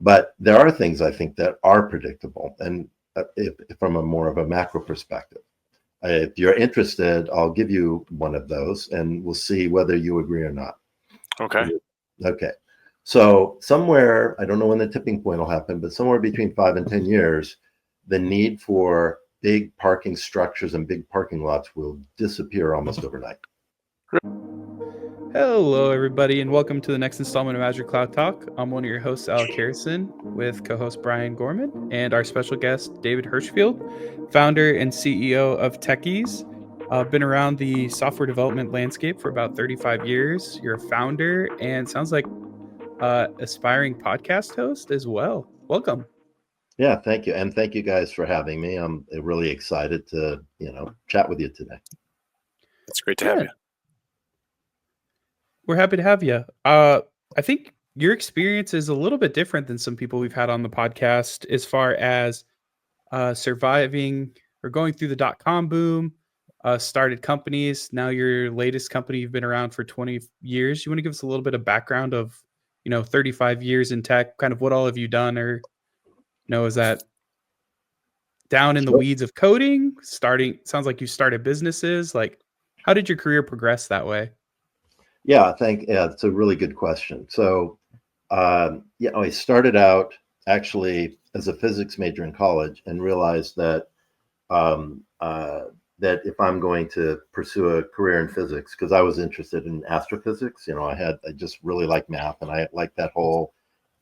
But there are things I think that are predictable, and if from a more of a macro perspective. If you're interested, I'll give you one of those, and we'll see whether you agree or not. Okay. Okay. So somewhere, I don't know when the tipping point will happen, but somewhere between 5 and 10 years, the need for big parking structures and big parking lots will disappear almost overnight. Hello, everybody, and welcome to the next installment of Azure Cloud Talk. I'm one of your hosts, Alec with co-host Brian Gorman, and our special guest, David Hirschfeld, founder and CEO of Tekyz. Been around the software development landscape for about 35 years. You're a founder and sounds like aspiring podcast host as well. Welcome. Yeah, thank you. And thank you guys for having me. I'm really excited to, chat with you today. It's great to have you. We're happy to have you. I think your experience is a little bit different than some people we've had on the podcast as far as surviving or going through the .com boom, started companies. Now your latest company, you've been around for 20 years. You want to give us a little bit of background of, 35 years in tech, kind of what all have you done, or, is that down in the weeds of coding, sounds like you started businesses. Like, how did your career progress that way? Yeah, it's a really good question. So, I started out actually as a physics major in college and realized that that if I'm going to pursue a career in physics, because I was interested in astrophysics, I just really like math and I like that whole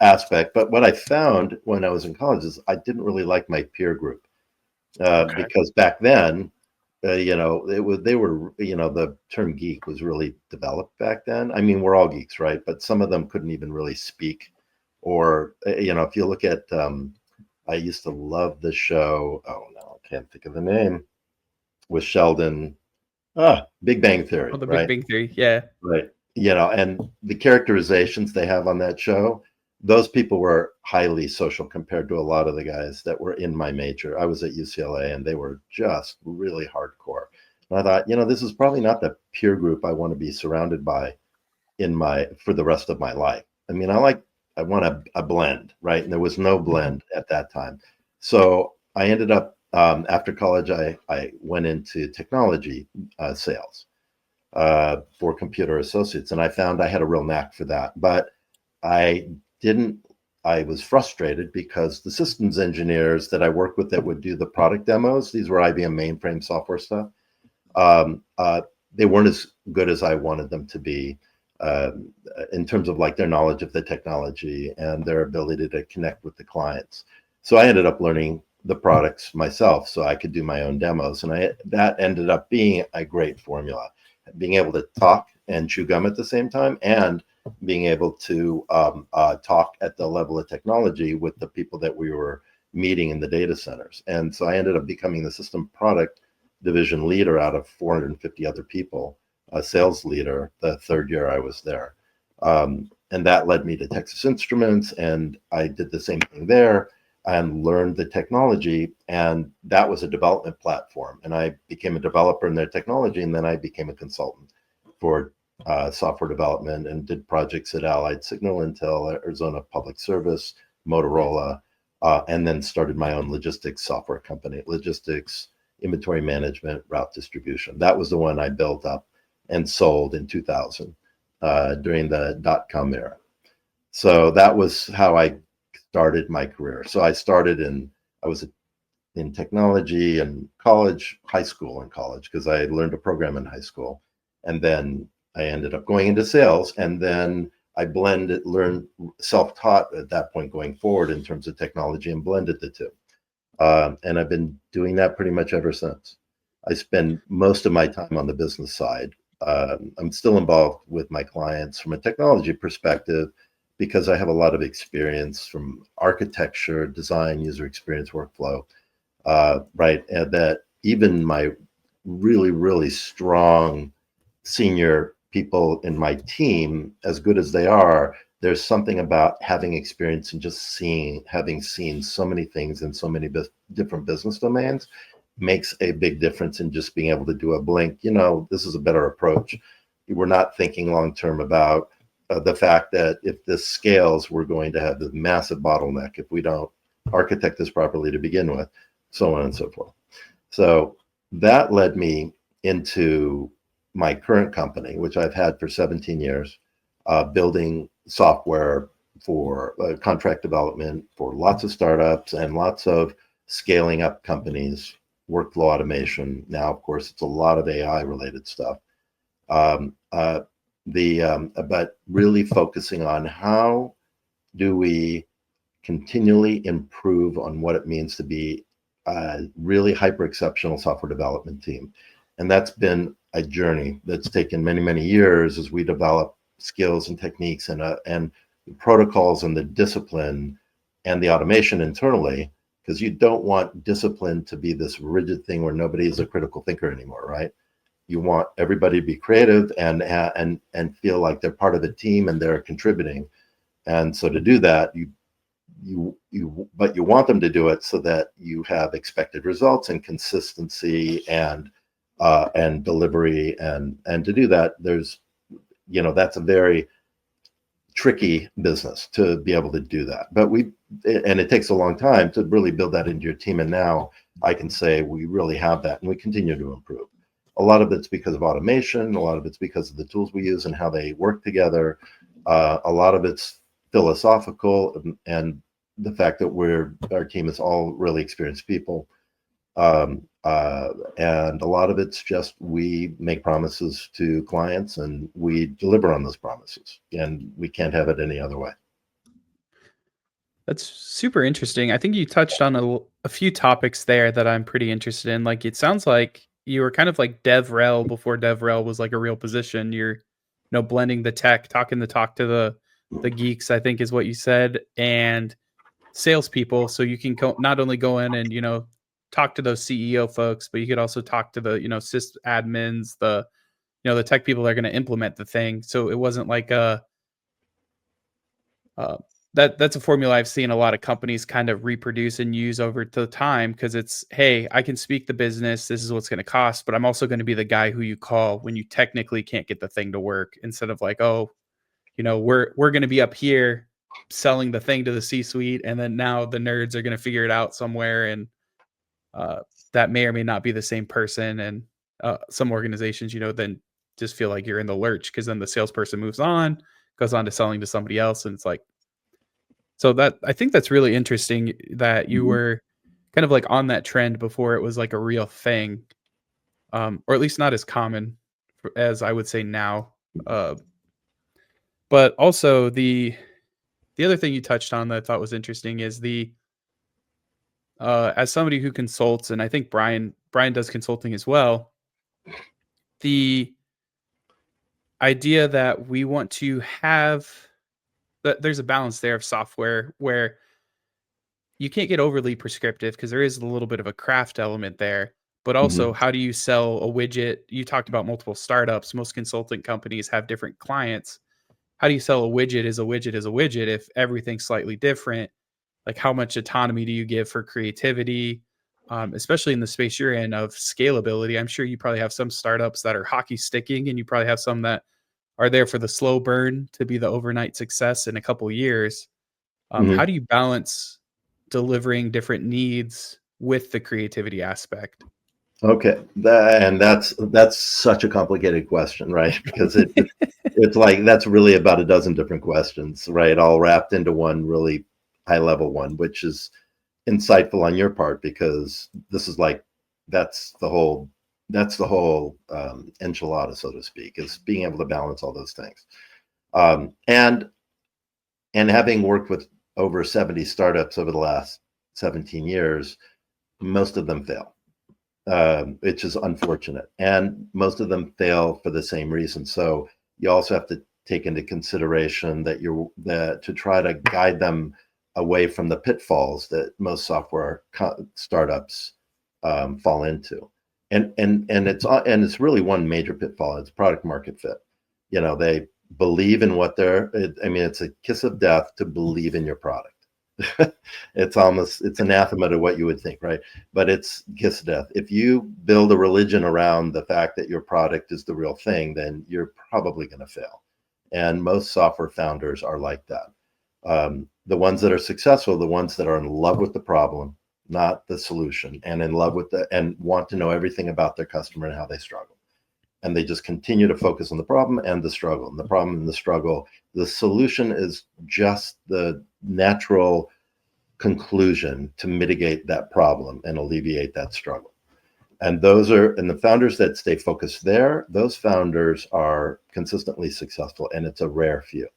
aspect. But what I found when I was in college is I didn't really like my peer group because back then, the term geek was really developed back then. I mean, we're all geeks, right? But some of them couldn't even really speak. Or, if you look at, I used to love the show. Oh, no, I can't think of the name. With Sheldon. Big Bang Theory. Oh, the Big Bang Theory, yeah. Right. And the characterizations they have on that show, those people were highly social compared to a lot of the guys that were in my major. I was at UCLA and they were just really hardcore. And I thought, this is probably not the peer group I want to be surrounded by for the rest of my life. I mean, I want a blend, right? And there was no blend at that time. So I ended up, after college, I went into technology sales for Computer Associates. And I found I had a real knack for that. But I was frustrated because the systems engineers that I worked with that would do the product demos, these were IBM mainframe software stuff, they weren't as good as I wanted them to be in terms of like their knowledge of the technology and their ability to connect with the clients. So I ended up learning the products myself so I could do my own demos. And that ended up being a great formula, being able to talk and chew gum at the same time and being able to talk at the level of technology with the people that we were meeting in the data centers. And so I ended up becoming the system product division leader out of 450 other people, a sales leader, the third year I was there. And that led me to Texas Instruments, and I did the same thing there and learned the technology. And that was a development platform. And I became a developer in their technology, and then I became a consultant for software development and did projects at Allied Signal, Intel, Arizona Public Service, Motorola, and then started my own logistics software company, logistics, inventory management, route distribution. That was the one I built up and sold in 2000 during the .com era. So that was how I started my career. So I was in technology and high school and college, because I learned to program in high school. And then I ended up going into sales, and then I learned self-taught at that point going forward in terms of technology and blended the two. And I've been doing that pretty much ever since. I spend most of my time on the business side. I'm still involved with my clients from a technology perspective because I have a lot of experience from architecture, design, user experience, workflow, right? And that even my really, really strong senior people in my team, as good as they are, there's something about having experience and just having seen so many things in so many different business domains makes a big difference in just being able to do a blink. This is a better approach. We're not thinking long-term about the fact that if this scales, we're going to have this massive bottleneck if we don't architect this properly to begin with, so on and so forth. So that led me into my current company, which I've had for 17 years, building software for contract development for lots of startups and lots of scaling up companies, workflow automation. Now, of course, it's a lot of AI related stuff. But really focusing on how do we continually improve on what it means to be a really hyper exceptional software development team. And that's been a journey that's taken many, many years as we develop skills and techniques and the protocols and the discipline and the automation internally, because you don't want discipline to be this rigid thing where nobody is a critical thinker anymore, right? You want everybody to be creative and feel like they're part of a team and they're contributing. And so to do that, but you want them to do it so that you have expected results and consistency and delivery, and to do that, there's, that's a very tricky business to be able to do that. But and it takes a long time to really build that into your team. And now I can say we really have that, and we continue to improve. A lot of it's because of automation. A lot of it's because of the tools we use and how they work together. A lot of it's philosophical, and the fact that our team is all really experienced people. And a lot of it's just we make promises to clients and we deliver on those promises, and we can't have it any other way. That's super interesting. I think you touched on a few topics there that I'm pretty interested in. Like, it sounds like you were kind of like DevRel before DevRel was like a real position. You're, blending the tech, talking the talk to the geeks, I think is what you said, and salespeople. So you can not only go in and, talk to those CEO folks, but you could also talk to the, sys admins, the tech people that are going to implement the thing. So it wasn't like that's a formula I've seen a lot of companies kind of reproduce and use over the time, because it's, hey, I can speak the business, this is what's going to cost, but I'm also going to be the guy who you call when you technically can't get the thing to work, instead of like, oh, we're going to be up here selling the thing to the C-suite, and then now the nerds are going to figure it out somewhere, and that may or may not be the same person. And some organizations, then just feel like you're in the lurch, because then the salesperson moves on, goes on to selling to somebody else, and it's like, so that, I think that's really interesting that you were kind of like on that trend before it was like a real thing, or at least not as common as I would say now. But also the other thing you touched on that I thought was interesting is as somebody who consults, and I think Brian does consulting as well, the idea that we want to have that there's a balance there of software where you can't get overly prescriptive, because there is a little bit of a craft element there, but also how do you sell a widget? You talked about multiple startups. Most consulting companies have different clients. How do you sell a widget is a widget is a widget if everything's slightly different? Like, how much autonomy do you give for creativity, especially in the space you're in of scalability? I'm sure you probably have some startups that are hockey sticking, and you probably have some that are there for the slow burn to be the overnight success in a couple of years. How do you balance delivering different needs with the creativity aspect? Okay, that's such a complicated question, right? Because it's like that's really about a dozen different questions, right? All wrapped into one really high level one, which is insightful on your part, because this is like that's the whole enchilada, so to speak, is being able to balance all those things. And having worked with over 70 startups over the last 17 years, most of them fail, which is unfortunate. And most of them fail for the same reason. So you also have to take into consideration that to try to guide them away from the pitfalls that most software startups fall into. And it's really one major pitfall. It's product market fit. They believe in it's a kiss of death to believe in your product. It's anathema to what you would think, right? But it's kiss of death. If you build a religion around the fact that your product is the real thing, then you're probably going to fail. And most software founders are like that. The ones that are successful, the ones that are in love with the problem, not the solution, and in love with and want to know everything about their customer and how they struggle. And they just continue to focus on the problem and the struggle, and the problem and the struggle. The solution is just the natural conclusion to mitigate that problem and alleviate that struggle. And the founders that stay focused there, those founders are consistently successful, and it's a rare few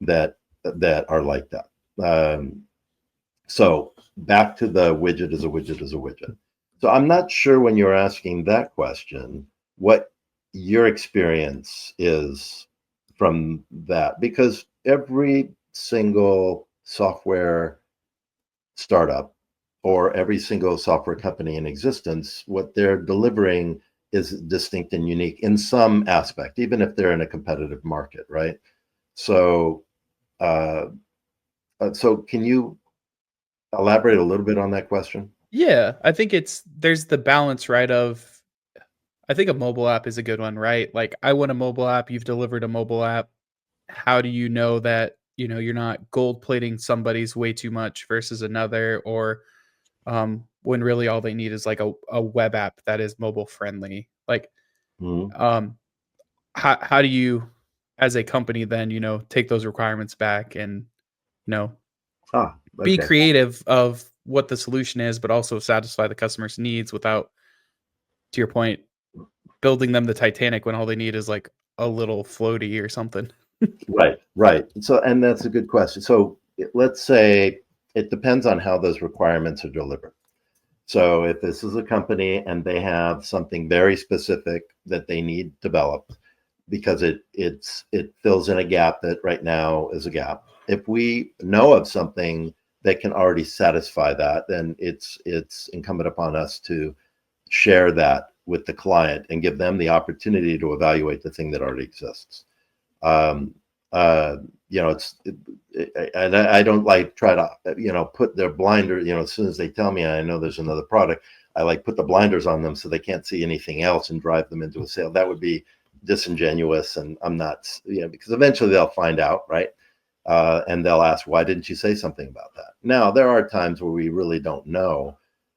that are like that. So back to the widget is a widget is a widget. So I'm not sure, when you're asking that question, what your experience is from that, because every single software startup or every single software company in existence, what they're delivering is distinct and unique in some aspect, even if they're in a competitive market, right? So, so can you elaborate a little bit on that question? Yeah, I think there's the balance, right? I think a mobile app is a good one, right? Like, I want a mobile app, you've delivered a mobile app. How do you know that, you're not gold plating somebody's way too much versus another, or when really all they need is like a web app that is mobile friendly? Like, Mhm. how do you, as a company, then, take those requirements back and, be Okay. creative of what the solution is, but also satisfy the customer's needs without, to your point, building them the Titanic when all they need is like a little floaty or something. Right. So, and that's a good question. So let's say it depends on how those requirements are delivered. So if this is a company and they have something very specific that they need developed because it fills in a gap that right now is a gap. If we know of something that can already satisfy that, then it's incumbent upon us to share that with the client and give them the opportunity to evaluate the thing that already exists. Um, and I don't like try to, put their blinder, as soon as they tell me I know there's another product, I like put the blinders on them so they can't see anything else and drive them into a sale. That would be disingenuous, and I'm not, because eventually they'll find out, right? And they'll ask, why didn't you say something about that? Now, there are times where we really don't know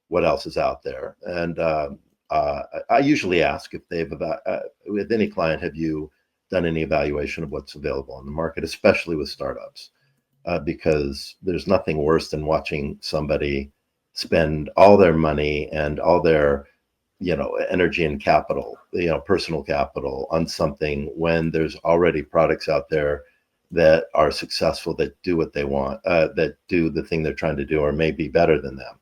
what else is out there. And I usually ask if they've, with any client, have you done any evaluation of what's available on the market, especially with startups, because there's nothing worse than watching somebody spend all their money and all their energy and capital, personal capital, on something when there's already products out there that are successful, that do what they want, that do the thing they're trying to do, or maybe better than them.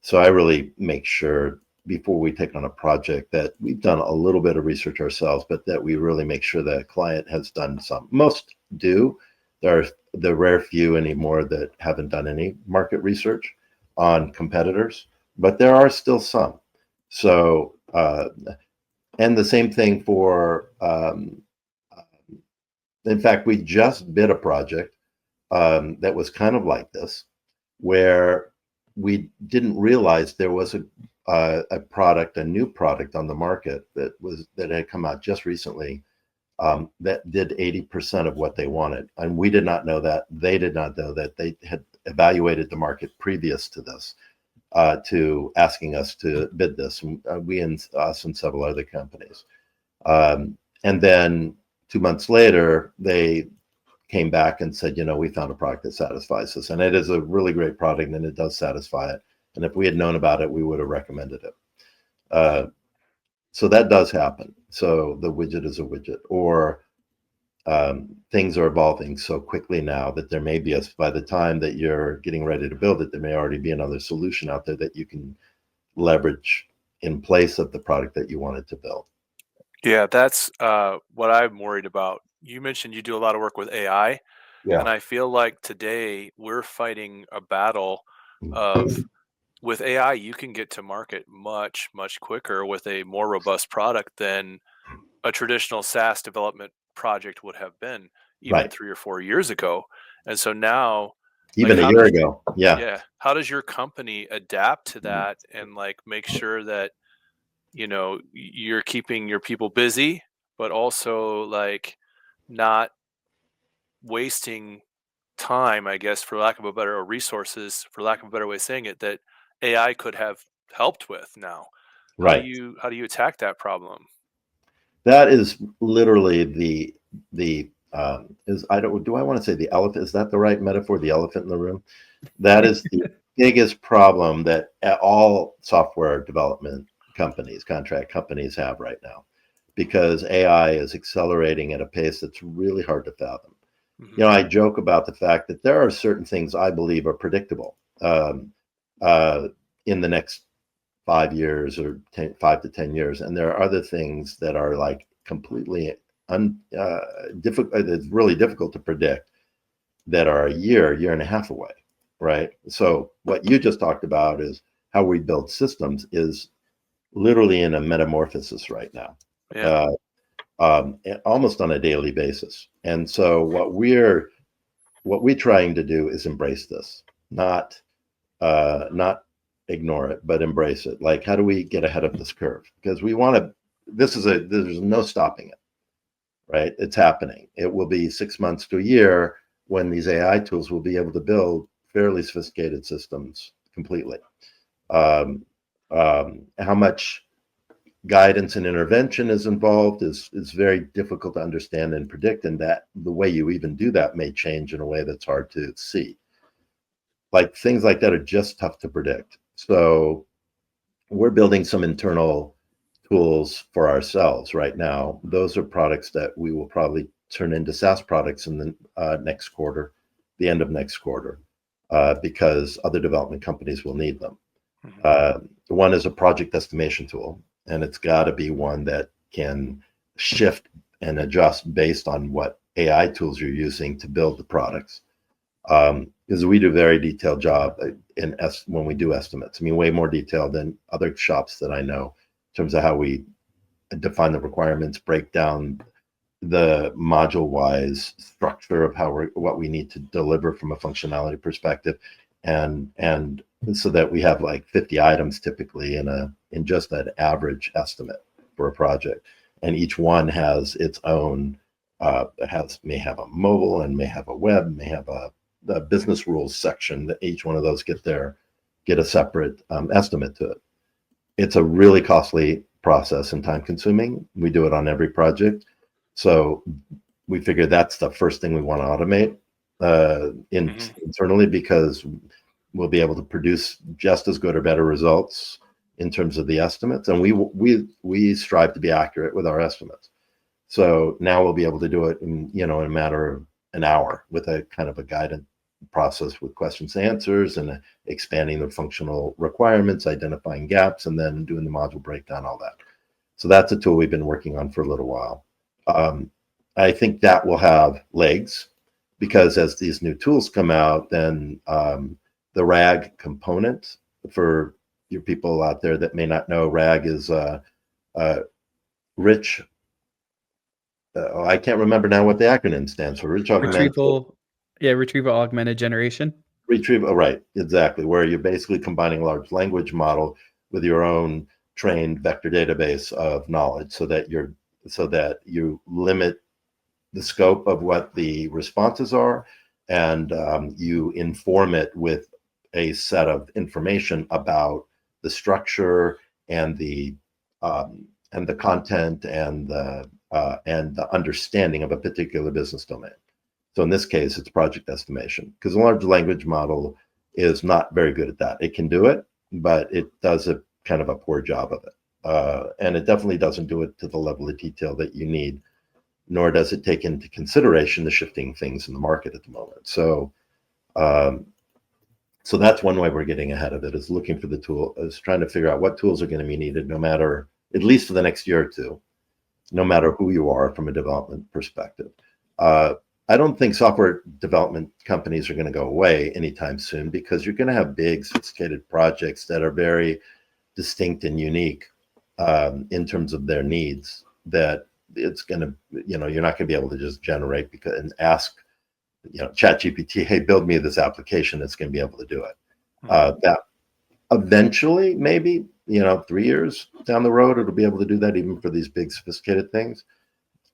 So I really make sure before we take on a project that we've done a little bit of research ourselves, but that we really make sure that a client has done some. Most do. There are the rare few anymore that haven't done any market research on competitors, but there are still some. So, and the same thing for, in fact, we just bid a project that was kind of like this, where we didn't realize there was a new product on the market that had come out just recently, that did 80% of what they wanted, and we did not know that. They did not know that. They had evaluated the market previous to this, to asking us to bid this. We and us and several other companies, and then 2 months later, they came back and said, we found a product that satisfies us, and it is a really great product, and it does satisfy it. And if we had known about it, we would have recommended it. So that does happen. So the widget is a widget, or things are evolving so quickly now that there may be by the time that you're getting ready to build it, there may already be another solution out there that you can leverage in place of the product that you wanted to build. Yeah, that's what I'm worried about. You mentioned you do a lot of work with AI, and I feel like today we're fighting a battle of, with AI, you can get to market much, much quicker with a more robust product than a traditional SaaS development project would have been even Right. 3 or 4 years ago. And so now, Even a year ago. Yeah. how does your company adapt to that and like make sure that you're keeping your people busy, but also like not wasting time, I guess, for lack of a better, or resources, for lack of a better way of saying it, that AI could have helped with now. Right. How do you attack that problem? That is literally the is I don't do I want to say the elephant? Is that the right metaphor? The elephant in the room? That is the biggest problem that all software development companies, contract companies have right now, because AI is accelerating at a pace that's really hard to fathom. Mhm. You know, I joke about the fact that there are certain things I believe are predictable in the next 5 years or 5 to 10 years, and there are other things that are like completely difficult. It's really difficult to predict, that are a year and a half away, right? So what you just talked about is how we build systems is literally in a metamorphosis right now, Yeah. almost on a daily basis. And so what we're trying to do is embrace this, not ignore it, but embrace it. Like, how do we get ahead of this curve? Because we want to. There's no stopping it, right? It's happening. It will be 6 months to a year when these AI tools will be able to build fairly sophisticated systems completely. How much guidance and intervention is involved is very difficult to understand and predict, and that the way you even do that may change in a way that's hard to see. Like, things like that are just tough to predict. So we're building some internal tools for ourselves right now. Those are products that we will probably turn into SaaS products in the next quarter, the end of next quarter, because other development companies will need them. One is a project estimation tool, and it's got to be one that can shift and adjust based on what AI tools you're using to build the products. Because we do a very detailed job when we do estimates. I mean, way more detailed than other shops that I know, in terms of how we define the requirements, break down the module-wise structure of what we need to deliver from a functionality perspective, and so that we have like 50 items typically in just that average estimate for a project, and each one has its own. May have a mobile and may have a web, may have the business rules section, that each one of those get a separate estimate to it. It's a really costly process and time consuming. We do it on every project. So we figure that's the first thing we want to automate internally, because we'll be able to produce just as good or better results in terms of the estimates. And we strive to be accurate with our estimates. So now we'll be able to do it in a matter of an hour with a kind of a guided process with questions and answers, and expanding the functional requirements, identifying gaps, and then doing the module breakdown, all that. So that's a tool we've been working on for a little while. I think that will have legs, because as these new tools come out, then the RAG component, for your people out there that may not know, RAG is rich. I can't remember now what the acronym stands for. Retrieval augmented generation. Retrieval, right, exactly. Where you're basically combining a large language model with your own trained vector database of knowledge, so that you limit the scope of what the responses are, and you inform it with a set of information about the structure and the content and the understanding of a particular business domain. So in this case, it's project estimation, because a large language model is not very good at that. It can do it, but it does a kind of a poor job of it. And it definitely doesn't do it to the level of detail that you need, nor does it take into consideration the shifting things in the market at the moment. So that's one way we're getting ahead of it, is looking for the tool, is trying to figure out what tools are going to be needed, no matter, at least for the next year or two, no matter who you are from a development perspective. I don't think software development companies are going to go away anytime soon, because you're going to have big, sophisticated projects that are very distinct and unique in terms of their needs, that it's going to, you're not going to be able to just generate and ask, ChatGPT, hey, build me this application that's going to be able to do it. That eventually, maybe, 3 years down the road, it'll be able to do that, even for these big, sophisticated things.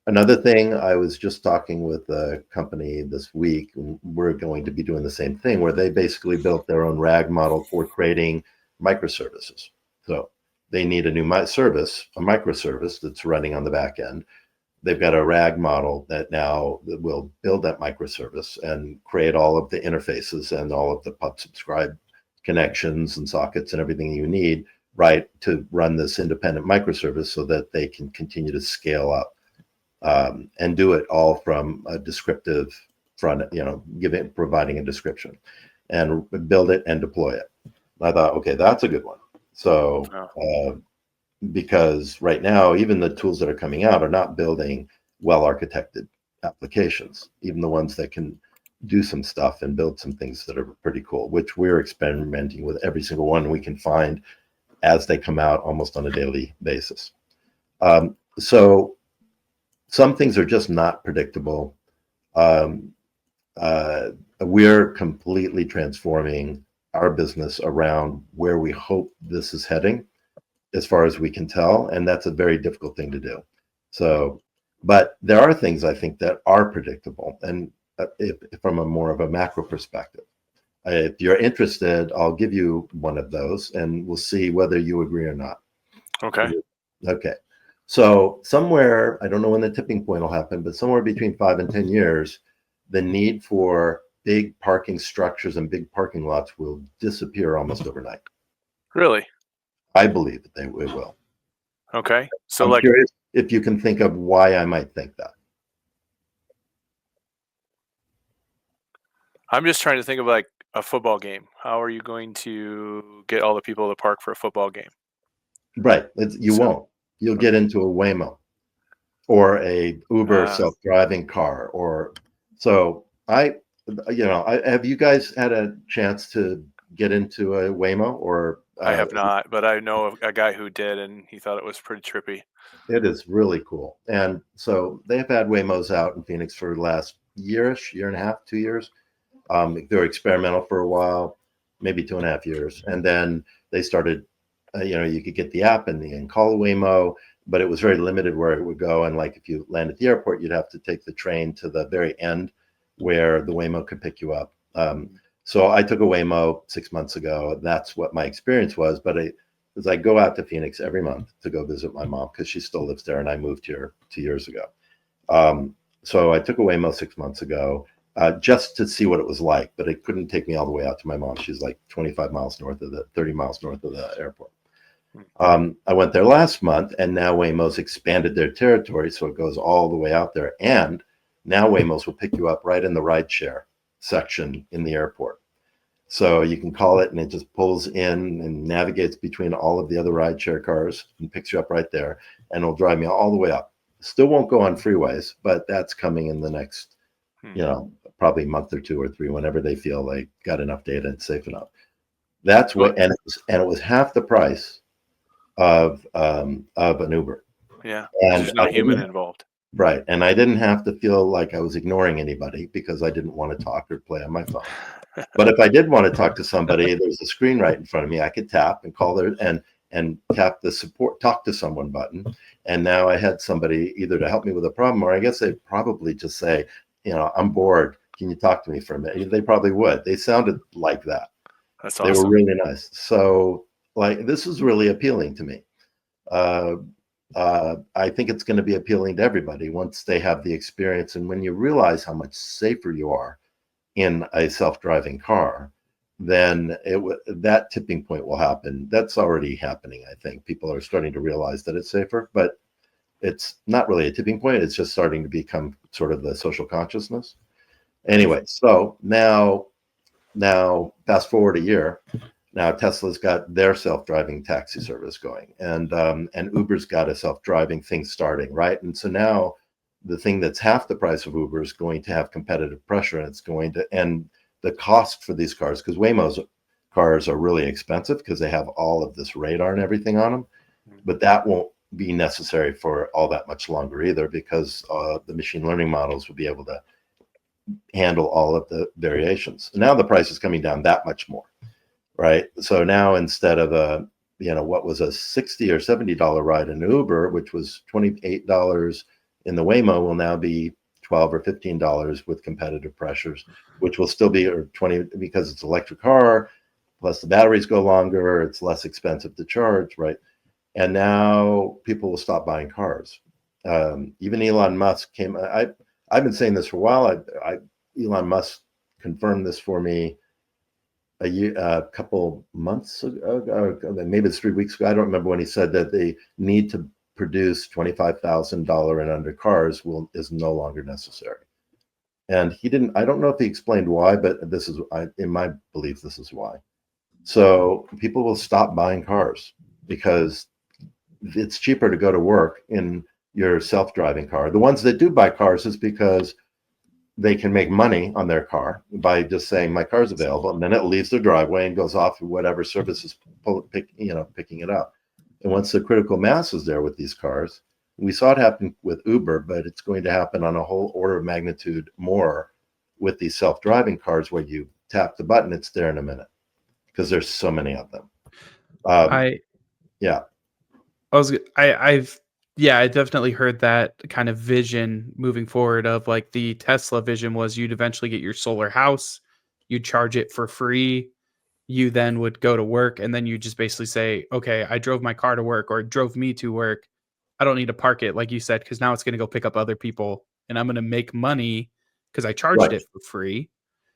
Another thing, I was just talking with a company this week. We're going to be doing the same thing, where they basically built their own RAG model for creating microservices. So they need a new service, a microservice that's running on the back end. They've got a RAG model that now will build that microservice and create all of the interfaces and all of the pub subscribe connections and sockets and everything you need, right, to run this independent microservice so that they can continue to scale up. And do it all from a descriptive front, providing a description and build it and deploy it. And I thought, okay, that's a good one. So, because right now, even the tools that are coming out are not building well-architected applications, even the ones that can do some stuff and build some things that are pretty cool, which we're experimenting with every single one we can find as they come out almost on a daily basis. So some things are just not predictable. We're completely transforming our business around where we hope this is heading, as far as we can tell, and that's a very difficult thing to do. So, but there are things I think that are predictable, and if from a more of a macro perspective. If you're interested, I'll give you one of those, and we'll see whether you agree or not. Okay. Okay. So somewhere, I don't know when the tipping point will happen, but somewhere between 5 and 10 years, the need for big parking structures and big parking lots will disappear almost overnight. Really? I believe that it will. Okay. So I'm curious if you can think of why I might think that. I'm just trying to think of like a football game. How are you going to get all the people to park for a football game? Right. You won't. You'll get into a Waymo or a Uber self-driving car, or so have you guys had a chance to get into a Waymo? Or I have not, but I know a guy who did, and he thought it was pretty trippy. It is really cool. And so they've had Waymos out in Phoenix for the last year and a half, 2 years. They were experimental for a while, maybe 2.5 years, and then they started. You could get the app and call a Waymo, but it was very limited where it would go. And like if you land at the airport, you'd have to take the train to the very end where the Waymo could pick you up. So I took a Waymo 6 months ago. That's what my experience was. But as I go out to Phoenix every month to go visit my mom, because she still lives there, and I moved here 2 years ago. So I took a Waymo 6 months ago. Just to see what it was like, but it couldn't take me all the way out to my mom. She's like 30 miles north of the airport. I went there last month, and now Waymo's expanded their territory, so it goes all the way out there. And now Waymo's will pick you up right in the rideshare section in the airport. So you can call it, and it just pulls in and navigates between all of the other rideshare cars and picks you up right there, and it'll drive me all the way up. Still won't go on freeways, but that's coming in the next, probably a month or 2 or 3, whenever they feel they got enough data and safe enough. That's what, and it was half the price of an Uber. Yeah, and there's no human involved. Right, and I didn't have to feel like I was ignoring anybody because I didn't want to talk or play on my phone. But if I did want to talk to somebody, there's a screen right in front of me. I could tap and call there and tap the support, talk to someone button. And now I had somebody either to help me with a problem, or I guess they'd probably just say, I'm bored. Can you talk to me for a minute? They probably would. They sounded like that. That's awesome. They were really nice. So this is really appealing to me. I think it's going to be appealing to everybody once they have the experience. And when you realize how much safer you are in a self-driving car, then that tipping point will happen. That's already happening. I think people are starting to realize that it's safer, but it's not really a tipping point. It's just starting to become sort of the social consciousness. Anyway, so now fast forward a year. Now Tesla's got their self-driving taxi service going, and Uber's got a self-driving thing starting, right? And so now the thing that's half the price of Uber is going to have competitive pressure, and it's going to, and the cost for these cars, because Waymo's cars are really expensive because they have all of this radar and everything on them, but that won't be necessary for all that much longer either, because the machine learning models will be able to handle all of the variations. Now the price is coming down that much more. Right. So now instead of what was a $60 or $70 ride in Uber, which was $28 in the Waymo will now be $12 or $15 with competitive pressures, which will still be, or 20, because it's an electric car, plus the batteries go longer, it's less expensive to charge, right? And now people will stop buying cars. Even Elon Musk came. I've been saying this for a while. Elon Musk confirmed this for me a couple months ago, maybe it's 3 weeks ago. I don't remember when he said that they need to produce $25,000 and under cars is no longer necessary. And he didn't. I don't know if he explained why, but this is, in my belief, this is why. So people will stop buying cars because it's cheaper to go to work in your self-driving car. The ones that do buy cars is because they can make money on their car by just saying my car's available, and then it leaves their driveway and goes off to whatever service is picking it up. And once the critical mass is there with these cars, we saw it happen with Uber, but it's going to happen on a whole order of magnitude more with these self-driving cars, where you tap the button, it's there in a minute, because there's so many of them. I've definitely heard that kind of vision moving forward of like the Tesla vision was you'd eventually get your solar house, you'd charge it for free, you then would go to work, and then you just basically say, okay, I drove my car to work, or it drove me to work. I don't need to park it, like you said, because now it's going to go pick up other people, and I'm going to make money because I charged it for free.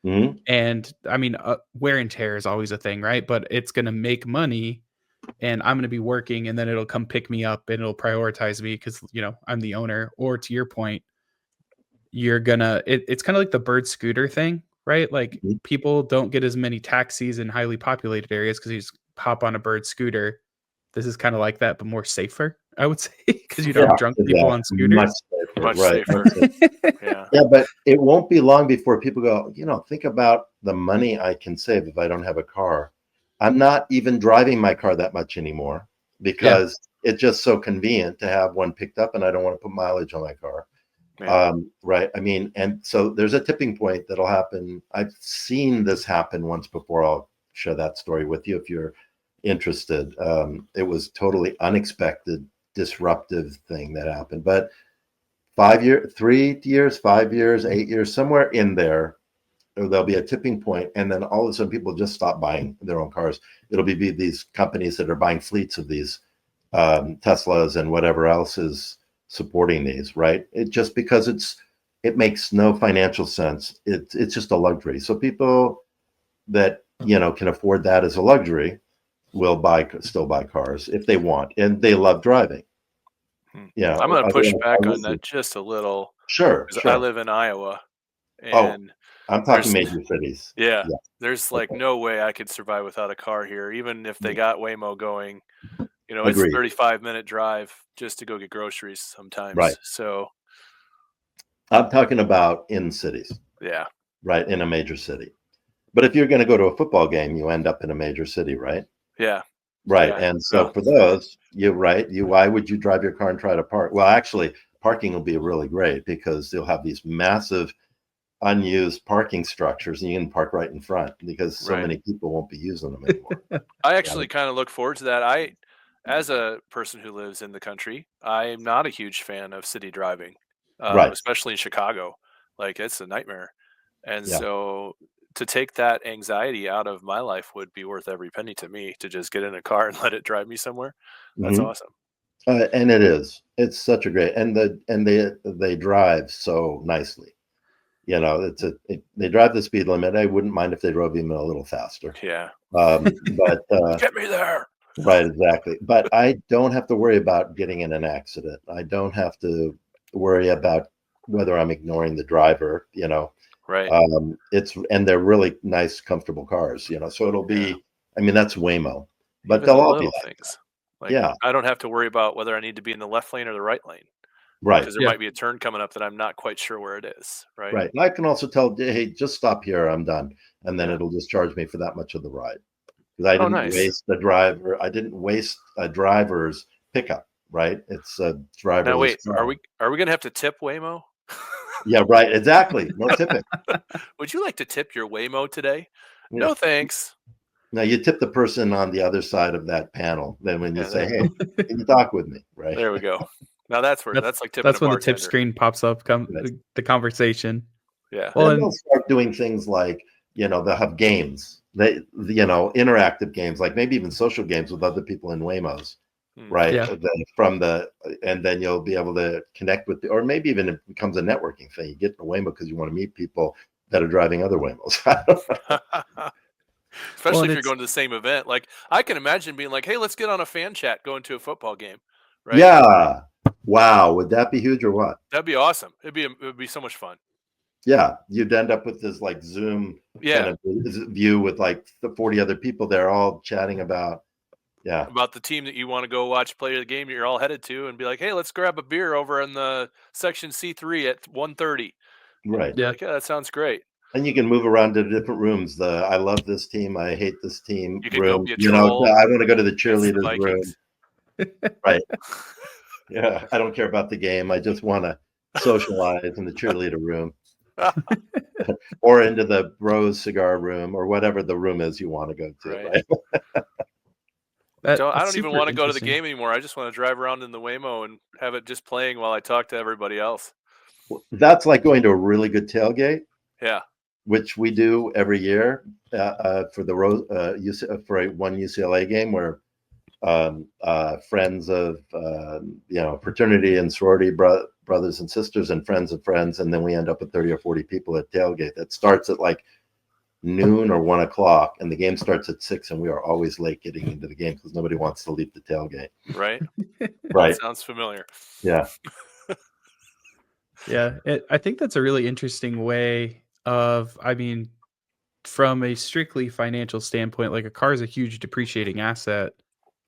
Mm-hmm. And I mean, wear and tear is always a thing, right? But it's going to make money, and I'm going to be working, and then it'll come pick me up, and it'll prioritize me because, I'm the owner. Or to your point, it's kind of like the bird scooter thing, right? Like people don't get as many taxis in highly populated areas because you just hop on a bird scooter. This is kind of like that, but more safer, I would say, because you don't have drunk people on scooters. Much safer. Yeah, but it won't be long before people go, think about the money I can save if I don't have a car. I'm not even driving my car that much anymore because it's just so convenient to have one picked up, and I don't want to put mileage on my car. Yeah. Right. I mean, and so there's a tipping point that'll happen. I've seen this happen once before. I'll share that story with you if you're interested. It was totally unexpected, disruptive thing that happened. But 5 years, 3 years, 5 years, 8 years, somewhere in there, there'll be a tipping point, and then all of a sudden people just stop buying their own cars. It'll be these companies that are buying fleets of these Teslas and whatever else is supporting these, right? It just because it makes no financial sense. It's just a luxury. So people that can afford that as a luxury will still buy cars if they want, and they love driving. Yeah, I'm going to push back on that just a little. Sure. I live in Iowa, and I'm talking major cities. Yeah, there's no way I could survive without a car here, even if they got Waymo going. It's a 35-minute drive just to go get groceries sometimes. Right. So I'm talking about in cities. Yeah. Right, in a major city. But if you're going to go to a football game, you end up in a major city, right? Yeah. Right. Yeah. And so for those, why would you drive your car and try to park? Well, actually, parking will be really great because they'll have these massive unused parking structures, and you can park right in front because so many people won't be using them anymore. I actually kind of look forward to that. As a person who lives in the country, I'm not a huge fan of city driving, especially in Chicago. It's a nightmare. And so to take that anxiety out of my life would be worth every penny to me, to just get in a car and let it drive me somewhere. That's awesome. And it's such a great, and they drive so nicely. They drive the speed limit. I wouldn't mind if they drove even a little faster. Yeah. But get me there. Right, exactly. But I don't have to worry about getting in an accident. I don't have to worry about whether I'm ignoring the driver, Right. And they're really nice, comfortable cars, so it'll be, that's Waymo, but they'll all be things. I don't have to worry about whether I need to be in the left lane or the right lane. Right. Because there might be a turn coming up that I'm not quite sure where it is. Right. Right. And I can also tell, hey, just stop here. I'm done. And then it'll just charge me for that much of the ride. Because I didn't waste the driver. I didn't waste a driver's pickup. Right. It's a driver. Now wait, are we going to have to tip Waymo? Yeah. Right. Exactly. No tipping. Would you like to tip your Waymo today? Yeah. No, thanks. Now you tip the person on the other side of that panel. Then when you say, "Hey, can you talk with me?" Right. There we go. Now that's like tipping that's a when the bartender. tip screen pops up, the conversation. Yeah. Well, and they'll start doing things like, they'll have games, interactive games, like maybe even social games with other people in Waymos, right? Yeah. And then you'll be able to connect with, or maybe even it becomes a networking thing. You get in a Waymo because you want to meet people that are driving other Waymos. Especially if you're going to the same event. Like, I can imagine being like, hey, let's get on a fan chat going to a football game. Right? Yeah. Wow. Would that be huge or what? That'd be awesome. It would be so much fun. Yeah. You'd end up with this like Zoom kind of view with like the 40 other people there all chatting about the team that you want to go watch play the game you're all headed to, and be like, hey, let's grab a beer over in the section C3 at 1:30. Right. Yeah. Like, that sounds great. And you can move around to different rooms. I love this team, I hate this team you can room. Go be a troll. I want to go to the cheerleaders room. Right. Yeah. I don't care about the game. I just want to socialize in the cheerleader room. Or into the Rose cigar room, or whatever the room is you want to go to. Right. I don't even want to go to the game anymore. I just want to drive around in the Waymo and have it just playing while I talk to everybody else. That's like going to a really good tailgate. Yeah. Which we do every year for the for one UCLA game, where friends of fraternity and sorority brothers and sisters and friends of friends, and then we end up with 30 or 40 people at tailgate. That starts at like noon or 1 o'clock, and the game starts at 6, and we are always late getting into the game because nobody wants to leave the tailgate. Right. Right. That sounds familiar. Yeah. Yeah. I think that's a really interesting way of, from a strictly financial standpoint, like a car is a huge depreciating asset.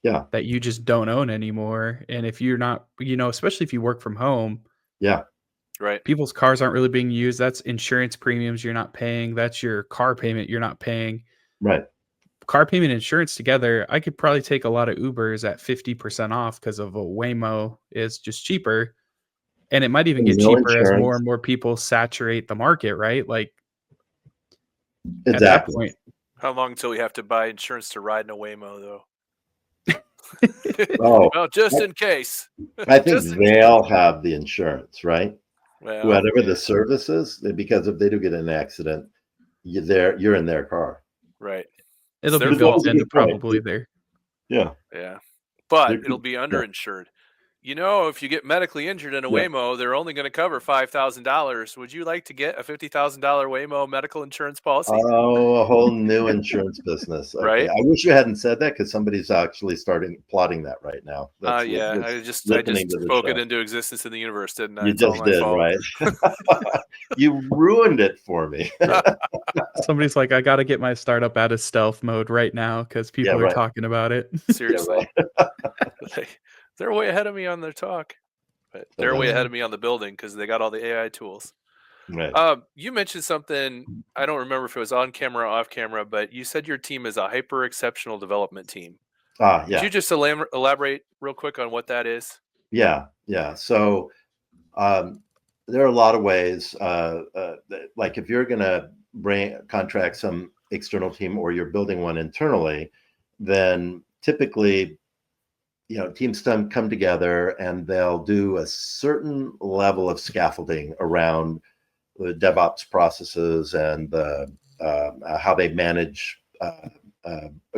Yeah. That you just don't own anymore. And if you're not, especially if you work from home. Yeah. Right. People's cars aren't really being used. That's insurance premiums you're not paying. That's your car payment you're not paying. Right. Car payment and insurance together, I could probably take a lot of Ubers at 50% off because of a Waymo is just cheaper. And it might even get cheaper as more and more people saturate the market, right? Like, exactly. At that point. How long until we have to buy insurance to ride in a Waymo, though? Well, just in case. I think they'll have the insurance, right? Well, whatever the service is, because if they do get in an accident, you're in their car. Right. It'll be built into probably there. Yeah. Yeah. But it'll be underinsured. If you get medically injured in a Waymo, they're only going to cover $5,000. Would you like to get a $50,000 Waymo medical insurance policy? Oh, a whole new insurance business. Okay. Right. I wish you hadn't said that, because somebody's actually plotting that right now. I just spoke it into existence in the universe, didn't I? You just did, right? You ruined it for me. Somebody's like, I got to get my startup out of stealth mode right now because people are talking about it. Seriously. They're way ahead of me on their talk, but they're way ahead of me on the building because they got all the AI tools. Right. You mentioned something, I don't remember if it was on camera or off camera, but you said your team is a hyper exceptional development team. Yeah. Could you just elaborate real quick on what that is? Yeah. So there are a lot of ways, like if you're going to contract some external team, or you're building one internally, then typically teams come together and they'll do a certain level of scaffolding around the DevOps processes and how they manage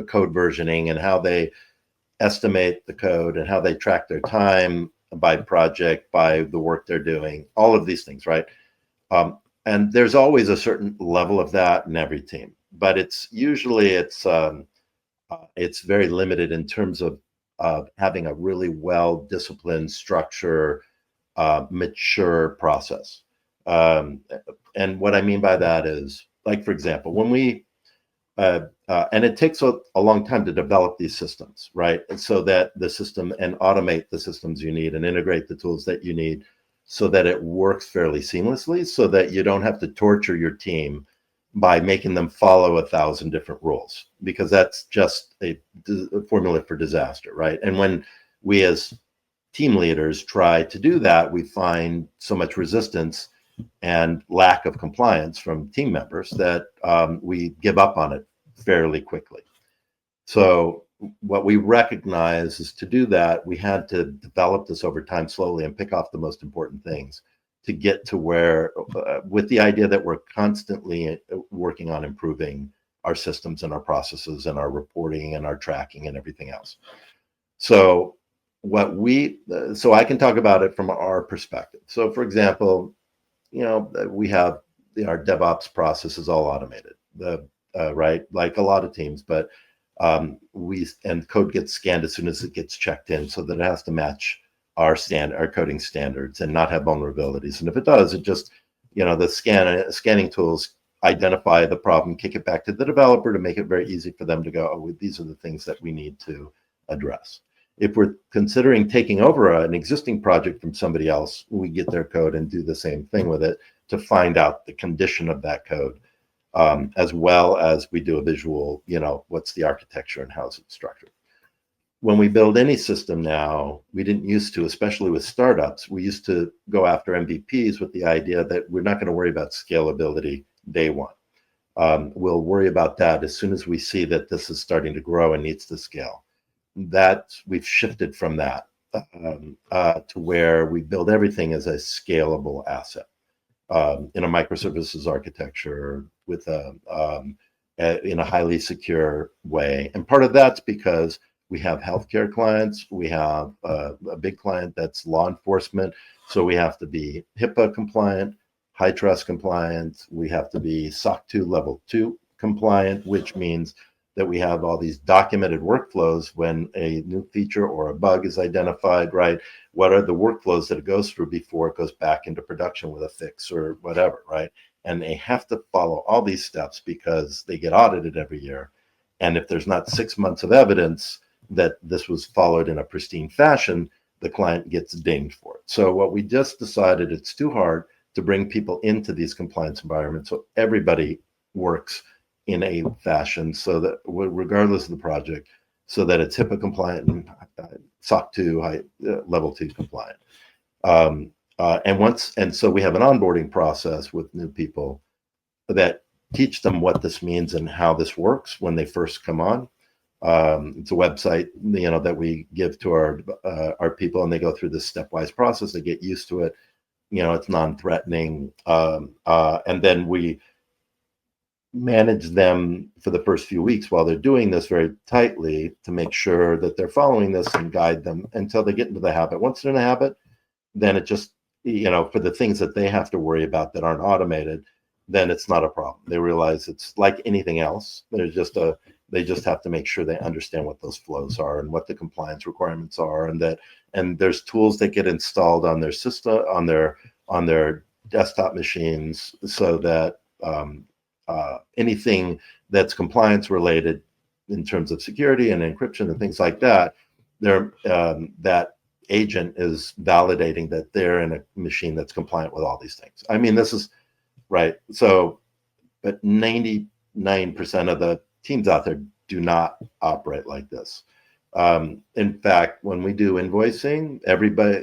code versioning, and how they estimate the code, and how they track their time by project, by the work they're doing, all of these things, right? And there's always a certain level of that in every team, but it's very limited in terms of having a really well-disciplined structure, mature process. And what I mean by that is, like, for example, when we, and it takes a long time to develop these systems, right? And so that the system, and automate the systems you need, and integrate the tools that you need, so that it works fairly seamlessly, so that you don't have to torture your team by making them follow 1,000 different rules, because that's just a formula for disaster, right? And when we as team leaders try to do that, we find so much resistance and lack of compliance from team members that we give up on it fairly quickly. So what we recognize is to do that, we had to develop this over time slowly and pick off the most important things to get to where, with the idea that we're constantly working on improving our systems and our processes and our reporting and our tracking and everything else. So so I can talk about it from our perspective. So for example, we have our DevOps process is all automated, right? Like a lot of teams, but and code gets scanned as soon as it gets checked in, so that it has to match our coding standards and not have vulnerabilities. And if it does, it just, the scanning tools identify the problem, kick it back to the developer to make it very easy for them to go, oh, these are the things that we need to address. If we're considering taking over an existing project from somebody else, we get their code and do the same thing with it to find out the condition of that code, as well as we do a visual, what's the architecture and how is it structured. When we build any system now, we didn't used to, especially with startups, we used to go after MVPs with the idea that we're not going to worry about scalability day one. We'll worry about that as soon as we see that this is starting to grow and needs to scale. We've shifted from that to where we build everything as a scalable asset in a microservices architecture with in a highly secure way. And part of that's because we have healthcare clients. We have a big client that's law enforcement. So we have to be HIPAA compliant, high trust compliant. We have to be SOC 2 level 2 compliant, which means that we have all these documented workflows when a new feature or a bug is identified, right? What are the workflows that it goes through before it goes back into production with a fix or whatever, right? And they have to follow all these steps because they get audited every year. And if there's not 6 months of evidence that this was followed in a pristine fashion, the client gets dinged for it. So what we just decided, it's too hard to bring people into these compliance environments. So everybody works in a fashion so that regardless of the project, so that it's HIPAA compliant and SOC 2 level 2 compliant. And so we have an onboarding process with new people that teach them what this means and how this works when they first come on. It's a website, that we give to our people, and they go through this stepwise process. They get used to it. It's non-threatening, and then we manage them for the first few weeks while they're doing this very tightly to make sure that they're following this and guide them until they get into the habit. Once they're in a habit, then it just, for the things that they have to worry about that aren't automated, then it's not a problem. They realize it's like anything else. They just have to make sure they understand what those flows are and what the compliance requirements are, and there's tools that get installed on their system, on their desktop machines, so that anything that's compliance related in terms of security and encryption and things like that, that agent is validating that they're in a machine that's compliant with all these things. I mean, this is right. So, but 99% of the teams out there do not operate like this. In fact, when we do invoicing, everybody,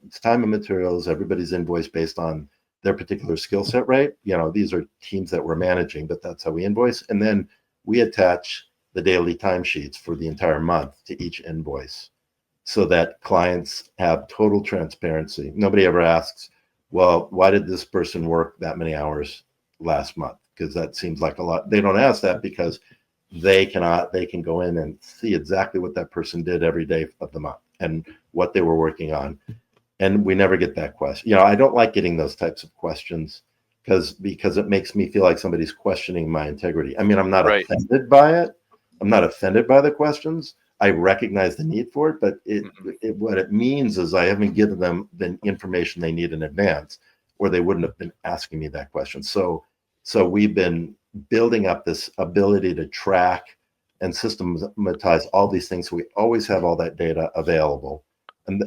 it's time and materials, everybody's invoiced based on their particular skill set, right? These are teams that we're managing, but that's how we invoice. And then we attach the daily timesheets for the entire month to each invoice so that clients have total transparency. Nobody ever asks, well, why did this person work that many hours last month? Because that seems like a lot. They don't ask that because they can go in and see exactly what that person did every day of the month and what they were working on. And we never get that question. I don't like getting those types of questions because it makes me feel like somebody's questioning my integrity. I mean, I'm not offended by it. I'm not offended by the questions. I recognize the need for it, but what it means is I haven't given them the information they need in advance, or they wouldn't have been asking me that question. So we've been building up this ability to track and systematize all these things. So we always have all that data available. And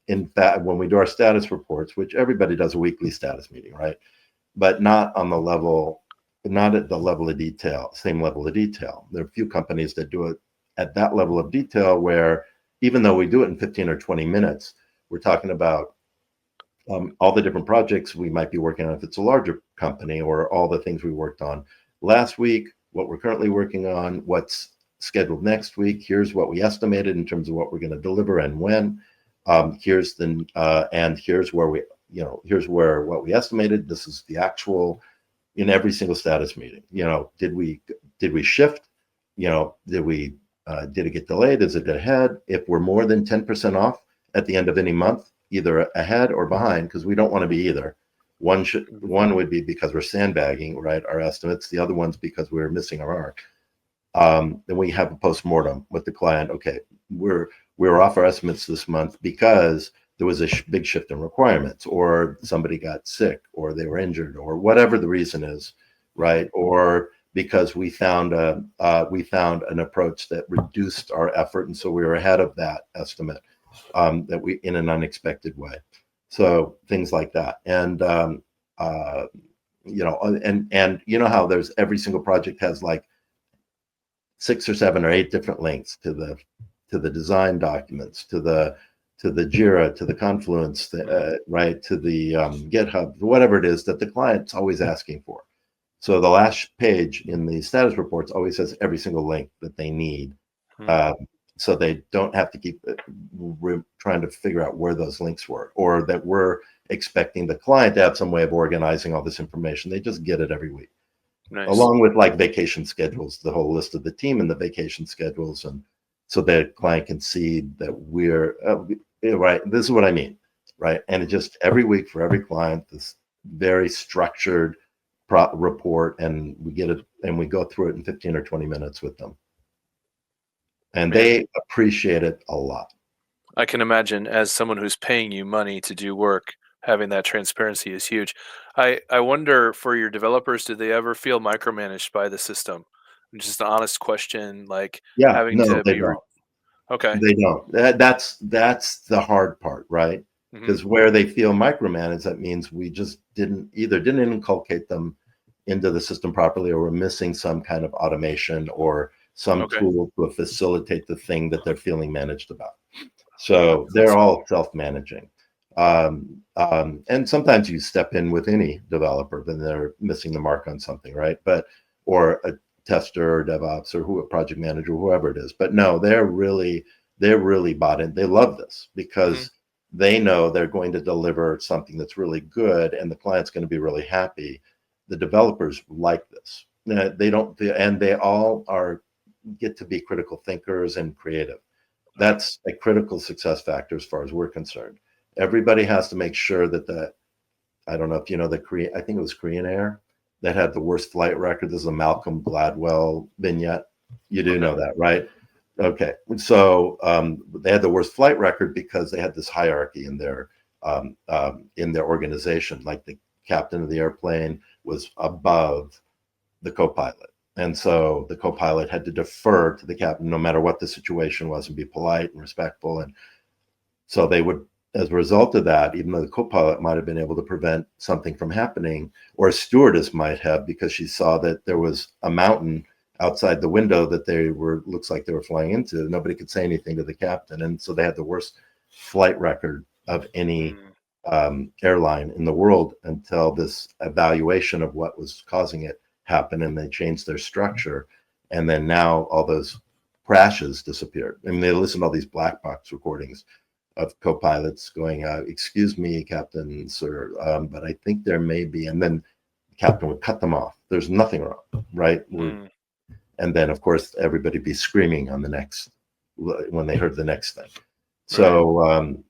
in fact, when we do our status reports, which everybody does a weekly status meeting, right? But not at the level of detail, same level of detail. There are a few companies that do it at that level of detail where even though we do it in 15 or 20 minutes, we're talking about all the different projects we might be working on if it's a larger company, or all the things we worked on last week, what we're currently working on, what's scheduled next week. Here's what we estimated in terms of what we're going to deliver and when. Here's where we, here's where what we estimated. This is the actual in every single status meeting. Did we shift? Did it get delayed? Is it ahead? If we're more than 10% off at the end of any month, either ahead or behind, because we don't want to be either. One would be because we're sandbagging, right, our estimates. The other one's because we're missing our mark. Then we have a postmortem with the client. Okay, we're off our estimates this month because there was a big shift in requirements, or somebody got sick, or they were injured, or whatever the reason is, right? Or because we found an approach that reduced our effort, and so we were ahead of that estimate that we in an unexpected way. So things like that, and how there's every single project has like 6 or 7 or 8 different links to the design documents, to the Jira, to the Confluence, right, to the GitHub, whatever it is that the client's always asking for. So the last page in the status reports always has every single link that they need. So they don't have to keep trying to figure out where those links were, or that we're expecting the client to have some way of organizing all this information. They just get it every week. Nice. Along with like vacation schedules, the whole list of the team and the vacation schedules. And so the client can see that we're right. This is what I mean, right? And it just every week for every client, this very structured report, and we get it and we go through it in 15 or 20 minutes with them. And they appreciate it a lot. I can imagine, as someone who's paying you money to do work, having that transparency is huge. I wonder, for your developers, do they ever feel micromanaged by the system? Just an honest question, like having to be. Okay. They don't. That's the hard part, right? Because where they feel micromanaged, that means we just didn't inculcate them into the system properly, or we're missing some kind of automation or some tool to facilitate the thing that they're feeling managed about. So they're all self-managing. And sometimes you step in with any developer when they're missing the mark on something, right? Or a tester or DevOps or a project manager, whoever it is. But no, they're really bought in. They love this because they know they're going to deliver something that's really good, and the client's going to be really happy. The developers like this. They all get to be critical thinkers and creative. That's a critical success factor as far as we're concerned. Everybody has to make sure that I don't know if you know I think it was Korean Air that had the worst flight record. This is a Malcolm Gladwell vignette. You do know that, right? Okay. So they had the worst flight record because they had this hierarchy in their organization. Like the captain of the airplane was above the co-pilot. And so the co-pilot had to defer to the captain no matter what the situation was, and be polite and respectful. And so they would, as a result of that, even though the co-pilot might have been able to prevent something from happening, or a stewardess might have, because she saw that there was a mountain outside the window that looks like they were flying into, nobody could say anything to the captain. And so they had the worst flight record of any airline in the world until this evaluation of what was causing it happened, and they changed their structure. And then now all those crashes disappeared. I mean, they listened to all these black box recordings of co-pilots going, excuse me, Captain, sir, but I think there may be, and then the captain would cut them off. There's nothing wrong, right? And then, of course, everybody be screaming on when they heard the next thing. So,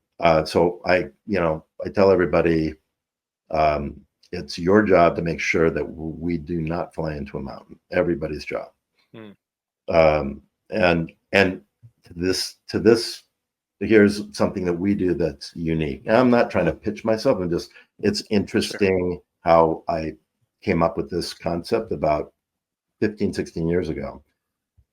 so I tell everybody, it's your job to make sure that we do not fly into a mountain. Everybody's job. And to this, here's something that we do that's unique. And I'm not trying to pitch myself. It's interesting how I came up with this concept about 15, 16 years ago.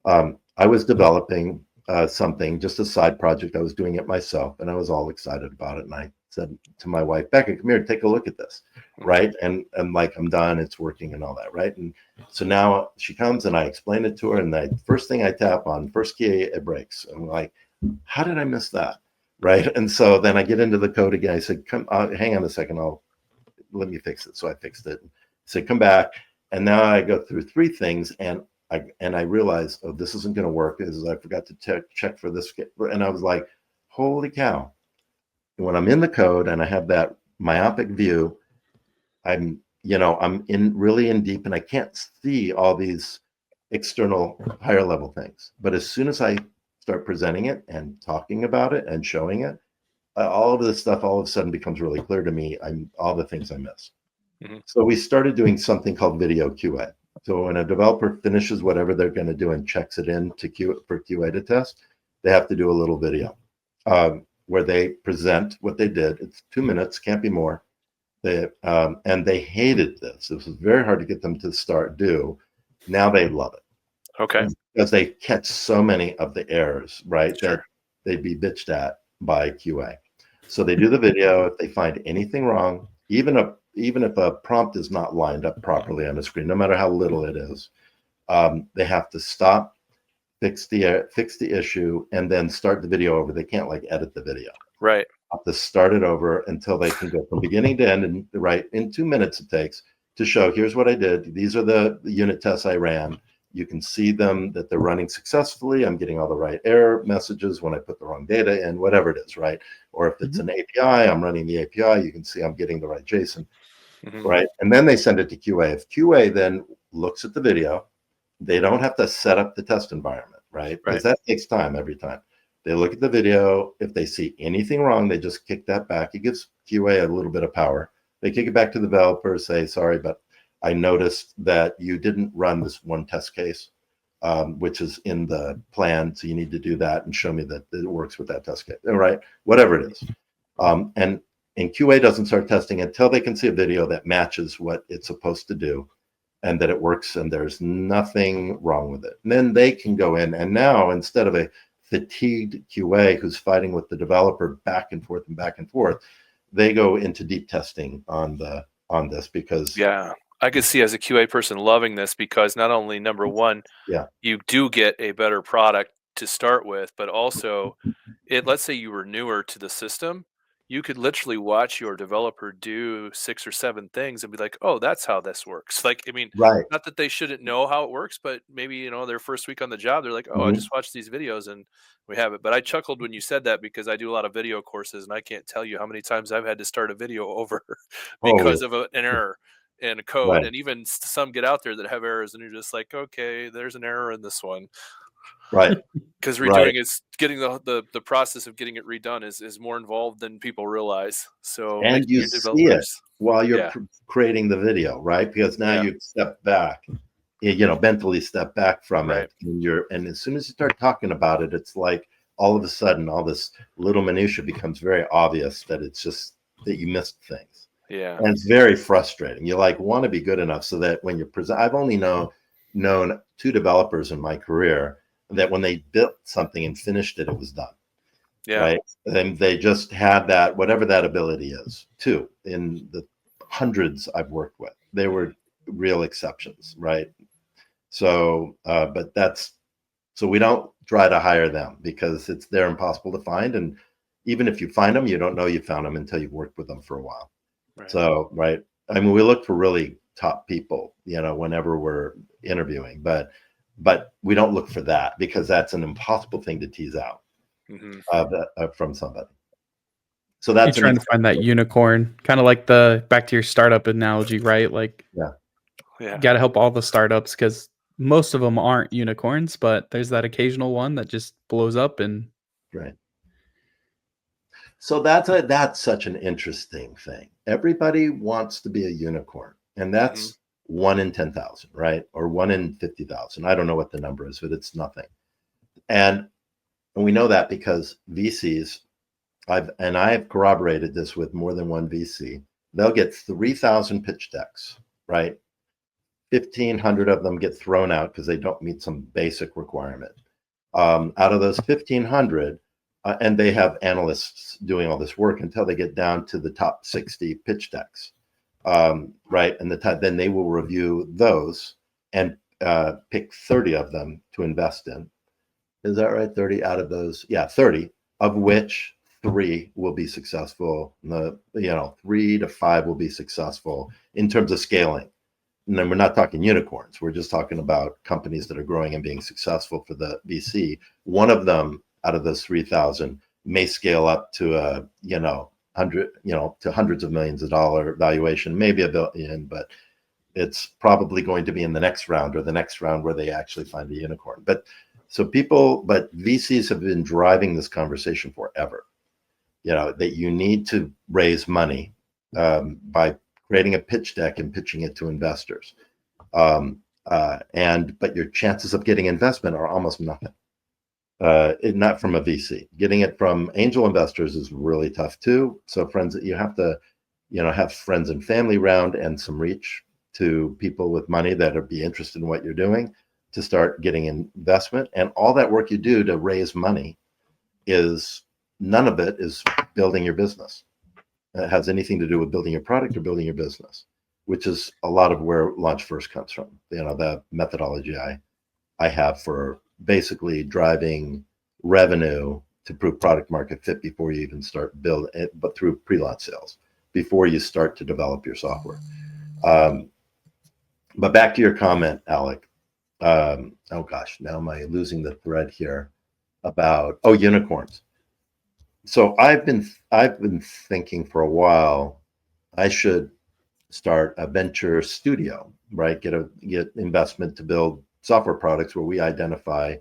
I was developing something, just a side project. I was doing it myself, and I was all excited about it. And I said to my wife, Becca, come here, take a look at this, right? And like, I'm done, it's working and all that, right? And so now she comes and I explain it to her, and the first thing I tap on, first key, it breaks. I'm like, how did I miss that, right? And so then I get into the code again. I said, come, hang on a second, let me fix it. So I fixed it. I said, come back. And now I go through 3 things, and I realized, oh, this isn't going to work. Is I forgot to check for this, and I was like, holy cow! When I'm in the code and I have that myopic view, I'm really in deep, and I can't see all these external higher level things. But as soon as I start presenting it and talking about it and showing it, all of this stuff all of a sudden becomes really clear to me. All the things I miss. Mm-hmm. So we started doing something called video QA. So when a developer finishes whatever they're going to do and checks it in for QA to test, they have to do a little video where they present what they did. It's 2 minutes, can't be more. And they hated this. It was very hard to get them to do. Now they love it. Okay. Because they catch so many of the errors, right? Sure. That they'd be bitched at by QA. So they do the video. If they find anything wrong, even if a prompt is not lined up properly on the screen, no matter how little it is, they have to stop, fix the issue, and then start the video over. They can't edit the video. Right. Have to start it over until they can go from beginning to end, and in 2 minutes it takes to show, here's what I did. These are the unit tests I ran. You can see them, that they're running successfully. I'm getting all the right error messages when I put the wrong data in, whatever it is, right? Or if it's an API, I'm running the API. You can see I'm getting the right JSON, right? And then they send it to QA. If QA then looks at the video, they don't have to set up the test environment, right? Because that takes time every time. They look at the video. If they see anything wrong, they just kick that back. It gives QA a little bit of power. They kick it back to the developer, say, sorry, but I noticed that you didn't run this one test case, which is in the plan. So you need to do that and show me that it works with that test case, all right? Whatever it is. And QA doesn't start testing until they can see a video that matches what it's supposed to do and that it works and there's nothing wrong with it. And then they can go in, and now instead of a fatigued QA who's fighting with the developer back and forth, they go into deep testing on this because I could see as a QA person loving this, because not only number one, you do get a better product to start with, but also let's say you were newer to the system, you could literally watch your developer do 6 or 7 things and be like, oh, that's how this works. Not that they shouldn't know how it works, but maybe, their first week on the job, they're like, oh, I just watched these videos and we have it. But I chuckled when you said that, because I do a lot of video courses, and I can't tell you how many times I've had to start a video over because of an error in a code. Right. And even some get out there that have errors, and you're just like, okay, there's an error in this one. Right. Because redoing is getting the process of getting it redone is more involved than people realize. So, and you see it while you're creating the video, right? Because now you step back, mentally step back from it, and as soon as you start talking about it, it's like all of a sudden all this little minutia becomes very obvious that it's just that you missed things. Yeah, and it's very frustrating. You want to be good enough so that when you present, I've only known 2 developers in my career that when they built something and finished it, it was done. Yeah. Right. And they just had that, whatever that ability is, 2 in the hundreds I've worked with. They were real exceptions. Right. So, so we don't try to hire them because they're impossible to find. And even if you find them, you don't know you found them until you've worked with them for a while. Right. So, right. I mean, we look for really top people, whenever we're interviewing, but we don't look for that because that's an impossible thing to tease out from somebody. So that's you're trying to find that unicorn, kind of like back to your startup analogy, right? You got to help all the startups because most of them aren't unicorns, but there's that occasional one that just blows up and. Right. So that's such an interesting thing. Everybody wants to be a unicorn, and that's 1 in 10,000, right? Or 1 in 50,000. I don't know what the number is, but it's nothing. And we know that because VCs, I've corroborated this with more than one VC. They'll get 3,000 pitch decks, right? 1,500 of them get thrown out because they don't meet some basic requirement. Out of those 1,500, and they have analysts doing all this work until they get down to the top 60 pitch decks. Right. And then they will review those and pick 30 of them to invest in. Is that right? 30 out of those? Yeah, 30, of which 3 will be successful. 3 to 5 will be successful in terms of scaling. we're not talking unicorns. We're just talking about companies that are growing and being successful for the VC. One of them out of those 3,000 may scale up to a, to hundreds of millions of dollar valuation, maybe $1 billion, but it's probably going to be in the next round or the next round where they actually find a unicorn. But VCs have been driving this conversation forever. That you need to raise money by creating a pitch deck and pitching it to investors. But your chances of getting investment are almost nothing. Not from a VC. Getting it from angel investors is really tough too. So friends, you have to, have friends and family around and some reach to people with money that would be interested in what you're doing to start getting investment. And all that work you do to raise money none of it is building your business. It has anything to do with building your product or building your business, which is a lot of where Launch First comes from. The methodology I have for basically driving revenue to prove product market fit before you even start building it, but through pre-launch sales, before you start to develop your software. But back to your comment, Alec. Oh gosh, now am I losing the thread here about unicorns? So I've been thinking for a while I should start a venture studio, right? Get investment to build software products where we identify,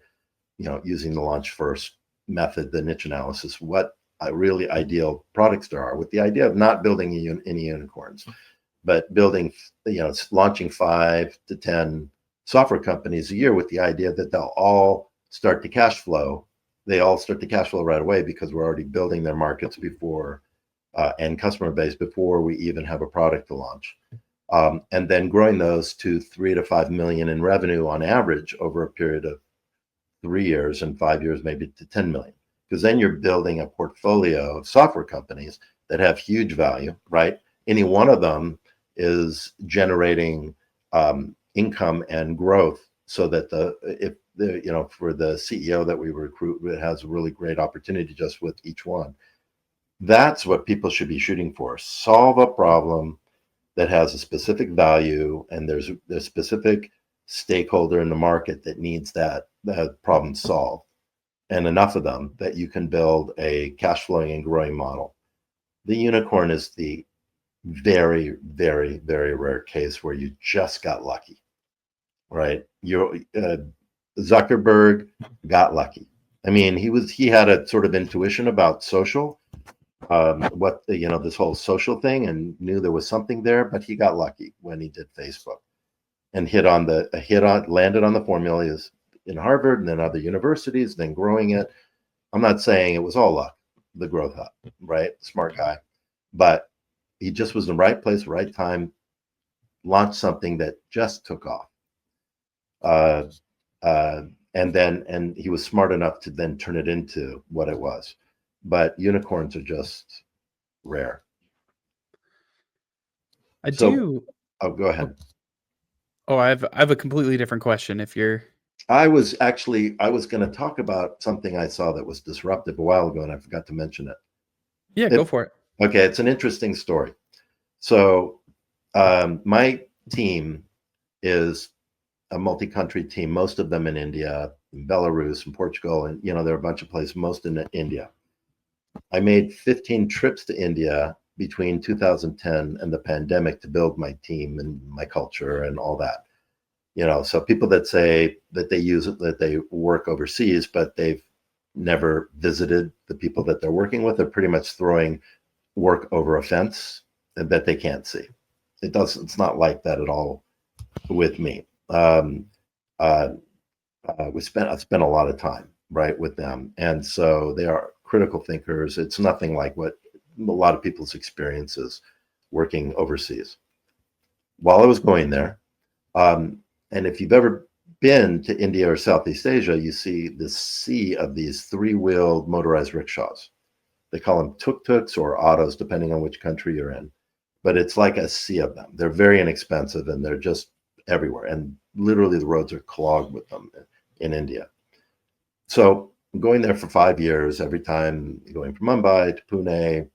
using the Launch First method, the niche analysis, what really ideal products there are, with the idea of not building any unicorns, but building, launching 5 to 10 software companies a year with the idea that they'll all start to cash flow. They all start to cash flow right away because we're already building their markets before and customer base before we even have a product to launch. And then growing those to 3 to 5 million in revenue on average over a period of 3 years, and 5 years maybe to 10 million. Because then you're building a portfolio of software companies that have huge value, right? Any one of them is generating income and growth, so that for the CEO that we recruit, it has a really great opportunity just with each one. That's what people should be shooting for. Solve a problem that has a specific value, and there's a specific stakeholder in the market that needs that problem solved, and enough of them that you can build a cash flowing and growing model. The unicorn is the very, very, very rare case where you just got lucky, right? Zuckerberg got lucky. I mean, he had a sort of intuition about social, this whole social thing, and knew there was something there, but he got lucky when he did Facebook and landed on the formulas in Harvard and then other universities, then growing it. I'm not saying it was all luck, the growth up, right? Smart guy, but he just was in the right place, right time, launched something that just took off. And he was smart enough to then turn it into what it was. But unicorns are just rare. Oh, go ahead. Oh, I have a completely different question. If you're, I was going to talk about something I saw that was disruptive a while ago, and I forgot to mention it. Yeah, go for it. Okay, it's an interesting story. So, my team is a multi-country team, most of them in India, in Belarus, and Portugal, and there are a bunch of places, most in India. I made 15 trips to India between 2010 and the pandemic to build my team and my culture and all that. So people that say that they work overseas, but they've never visited the people that they're working with, are pretty much throwing work over a fence that they can't see. It's not like that at all with me. I spent a lot of time, right, with them. And so they are critical thinkers. It's nothing like what a lot of people's experiences working overseas. While I was going there, and if you've ever been to India or Southeast Asia, you see this sea of these 3-wheeled motorized rickshaws. They call them tuk-tuks or autos, depending on which country you're in. But it's like a sea of them. They're very inexpensive, and they're just everywhere. And literally the roads are clogged with them in India. So I'm going there for 5 years, every time going from Mumbai to Pune,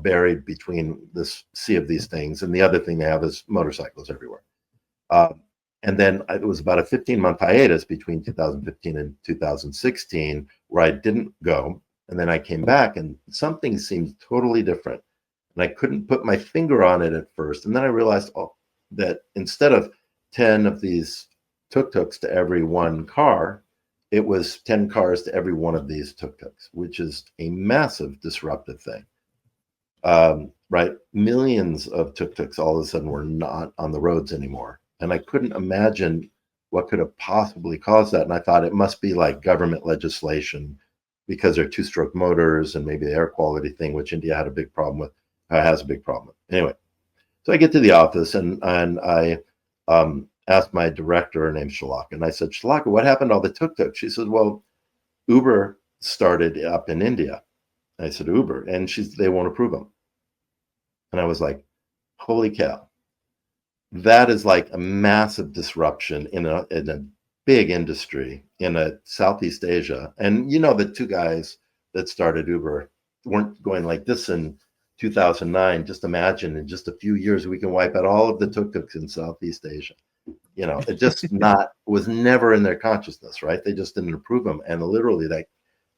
buried between this sea of these things. And the other thing they have is motorcycles everywhere. And then it was about a 15-month hiatus between 2015 and 2016 where I didn't go. And then I came back and something seemed totally different. And I couldn't put my finger on it at first. And then I realized that instead of 10 of these tuk-tuks to every one car, it was 10 cars to every one of these tuk-tuks, which is a massive disruptive thing. Right? Millions of tuk-tuks all of a sudden were not on the roads anymore. And I couldn't imagine what could have possibly caused that. And I thought it must be like government legislation because they're two-stroke motors and maybe the air quality thing, which India had a big problem with, has a big problem with. Anyway, so I get to the office and I asked my director, her name's Shalaka, and I said, Shalaka, what happened to all the tuk-tuks? She said, well, Uber started up in India. I said, Uber, and they won't approve them. And I was like, holy cow. That is like a massive disruption in a big industry in Southeast Asia. And the two guys that started Uber weren't going like this in 2009. Just imagine in just a few years, we can wipe out all of the tuk-tuks in Southeast Asia. It just was never in their consciousness, right? They just didn't approve them. And literally they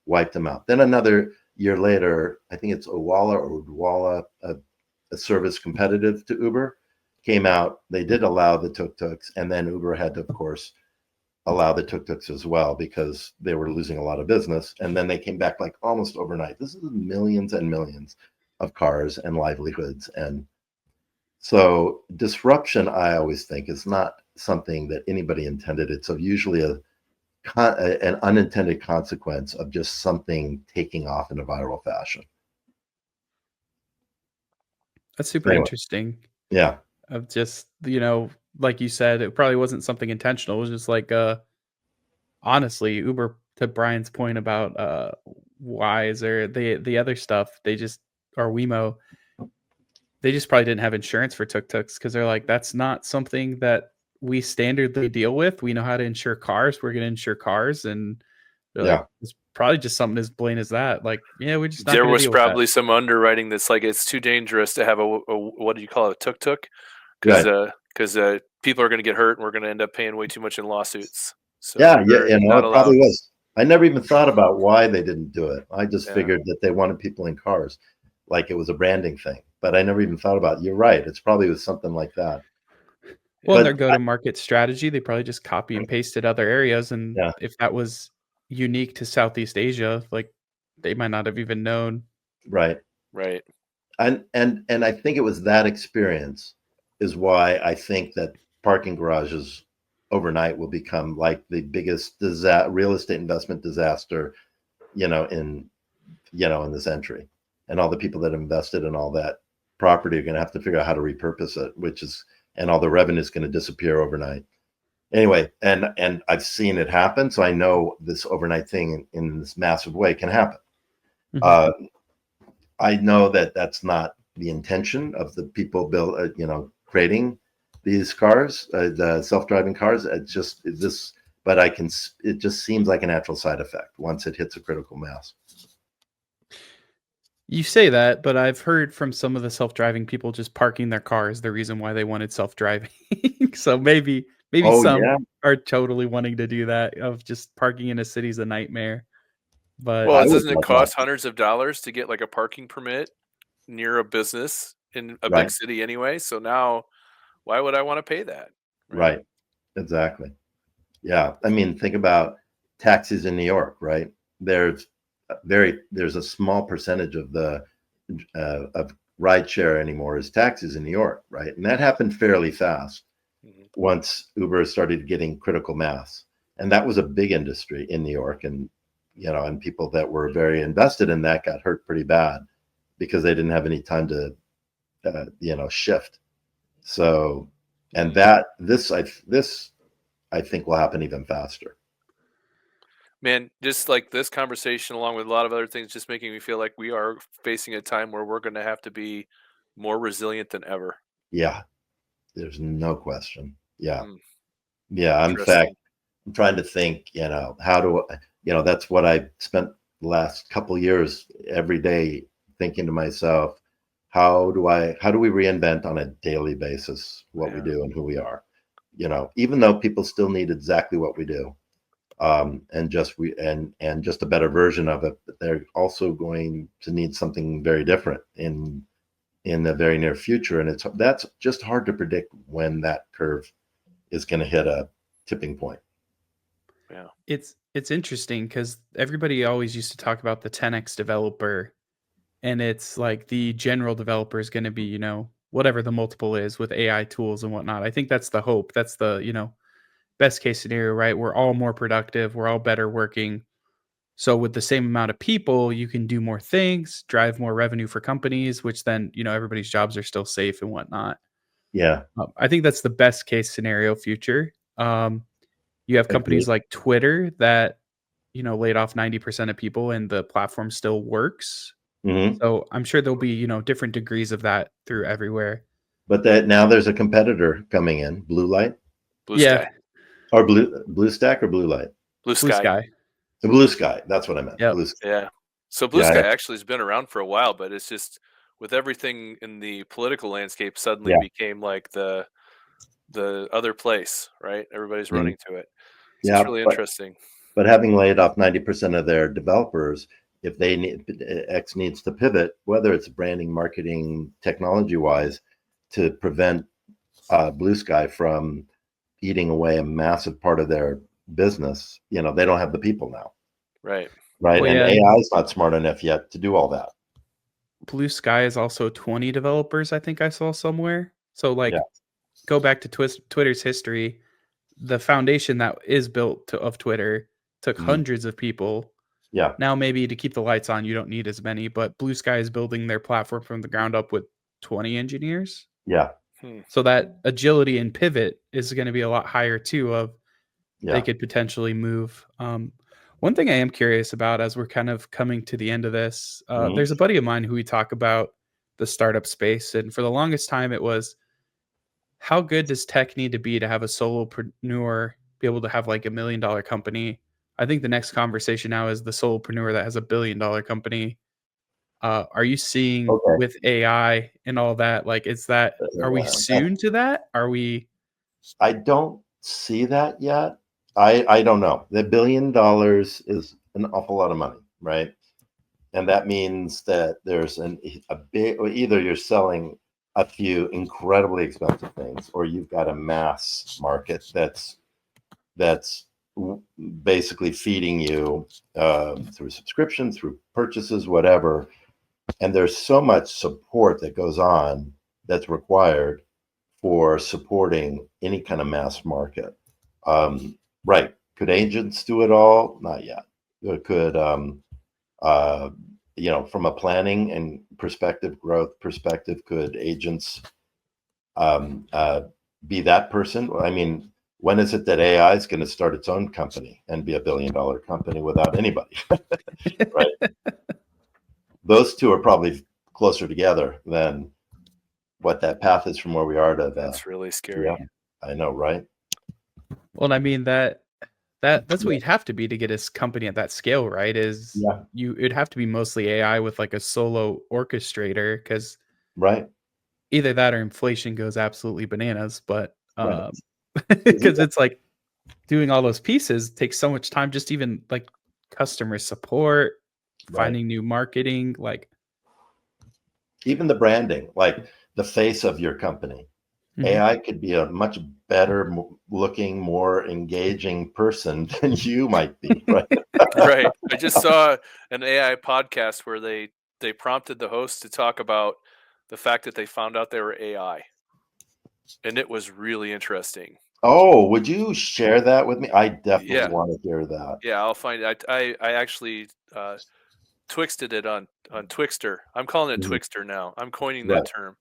wiped them out. Then another year later, I think it's Odwalla, a service competitive to Uber, came out. They did allow the tuk-tuks, and then Uber had to, of course, allow the tuk-tuks as well because they were losing a lot of business. And then they came back like almost overnight. This is millions and millions of cars and livelihoods. And so disruption, I always think, is not something that anybody intended. It's usually an unintended consequence of just something taking off in a viral fashion. That's super interesting. Yeah. Of just, like you said, it probably wasn't something intentional. It was just like, honestly, Uber, to Brian's point about Wise or the other stuff, they just, or Wemo, they just probably didn't have insurance for tuk-tuks because they're like, that's not something that we standardly deal with. We know how to insure cars. We're going to insure cars. And like, it's probably just something as plain as that. Like, yeah, we just not there was deal probably with that. some underwriting that's like, it's too dangerous to have a what do you call it, a tuk-tuk? Because people are going to get hurt and we're going to end up paying way too much in lawsuits. So it probably was. I never even thought about why they didn't do it. I just figured that they wanted people in cars, like it was a branding thing. But I never even thought about it. You're right. It's probably was something like that. Well, their go-to-market strategy, they probably just copy and pasted other areas. And if that was unique to Southeast Asia, like they might not have even known. Right. And I think it was that experience is why I think that parking garages overnight will become like the biggest real estate investment disaster, in this entry. And all the people that invested in all that property are going to have to figure out how to repurpose it, and all the revenue is going to disappear overnight. Anyway, and I've seen it happen, so I know this overnight thing in this massive way can happen. Mm-hmm. I know that that's not the intention of the people creating these cars, the self-driving cars. It just seems like a natural side effect once it hits a critical mass. You say that, but I've heard from some of the self-driving people just parking their car is the reason why they wanted self-driving. So maybe some are totally wanting to do that, of just parking in a city is a nightmare. But doesn't it cost hundreds of dollars to get like a parking permit near a business in a big city anyway? So now why would I want to pay that? Right. Exactly. Yeah. I mean, think about taxis in New York, right? There's a small percentage of the of rideshare anymore is taxis in New York, right? And that happened fairly fast once Uber started getting critical mass, and that was a big industry in New York, and and people that were very invested in that got hurt pretty bad because they didn't have any time to shift. So, and this I think will happen even faster. Man, just like this conversation, along with a lot of other things, just making me feel like we are facing a time where we're going to have to be more resilient than ever. Yeah, there's no question. Yeah. In fact, I'm trying to think, how do that's what I spent the last couple of years every day thinking to myself, how do we reinvent on a daily basis what we do and who we are? even though people still need exactly what we do, and just a better version of it, but they're also going to need something very different in the very near future. And that's just hard to predict when that curve is going to hit a tipping point. Yeah. It's interesting because everybody always used to talk about the 10x developer, and it's like the general developer is going to be, whatever the multiple is with AI tools and whatnot. I think that's the hope. That's the, best case scenario, right? We're all more productive. We're all better working. So with the same amount of people, you can do more things, drive more revenue for companies, which then, everybody's jobs are still safe and whatnot. Yeah. I think that's the best case scenario future. You have companies like Twitter that, laid off 90% of people and the platform still works. Mm-hmm. So I'm sure there'll be, different degrees of that through everywhere. But that now there's a competitor coming in, Blue Light. Blue Sky. Or Blue Stack or Blue Light? Blue Sky. The Blue Sky. That's what I meant. Yep. Blue Sky. Yeah. So Blue Sky actually has been around for a while, but it's just with everything in the political landscape suddenly became like the other place, right? Everybody's running to it. So it's really interesting. But having laid off 90% of their developers, if X needs to pivot, whether it's branding, marketing, technology-wise, to prevent Blue Sky from eating away a massive part of their business, they don't have the people now. Right. Well, and AI is not smart enough yet to do all that. Blue Sky is also 20 developers, I think I saw somewhere. So go back to Twitter's history. The foundation that is built of Twitter took hundreds of people. Yeah. Now maybe to keep the lights on, you don't need as many, but Blue Sky is building their platform from the ground up with 20 engineers. Yeah. So that agility and pivot is going to be a lot higher too. They could potentially move. One thing I am curious about as we're kind of coming to the end of this, there's a buddy of mine who we talk about the startup space. And for the longest time, it was, how good does tech need to be to have a solopreneur be able to have like $1 million company? I think the next conversation now is the solopreneur that has $1 billion company. Are you seeing with AI and all that? Like, are we soon to that? I don't see that yet. I don't know. The $1 billion is an awful lot of money, right? And that means that there's a big, or either you're selling a few incredibly expensive things, or you've got a mass market that's basically feeding you through subscription, through purchases, whatever. And there's so much support that goes on that's required for supporting any kind of mass market. Right. Could agents do it all? Not yet. Could, from a planning and growth perspective, could agents be that person? I mean, when is it that AI is going to start its own company and be $1 billion company without anybody? Right. Those two are probably closer together than what that path is from where we are to that. That's really scary. Yeah, I know, right? Well, I mean that's what you'd have to be to get a company at that scale, right? It'd have to be mostly AI with like a solo orchestrator, because either that or inflation goes absolutely bananas. But because it's like doing all those pieces takes so much time, just even like customer support, finding new marketing, like even the branding, like the face of your company. AI could be a much better looking, more engaging person than you might be, right? Right. I just saw an AI podcast where they prompted the host to talk about the fact that they found out they were AI. And it was really interesting. Oh, would you share that with me? I definitely want to hear that. Yeah, I'll find it. I actually twixted it on Twixter. I'm calling it Twixter now. I'm coining that term.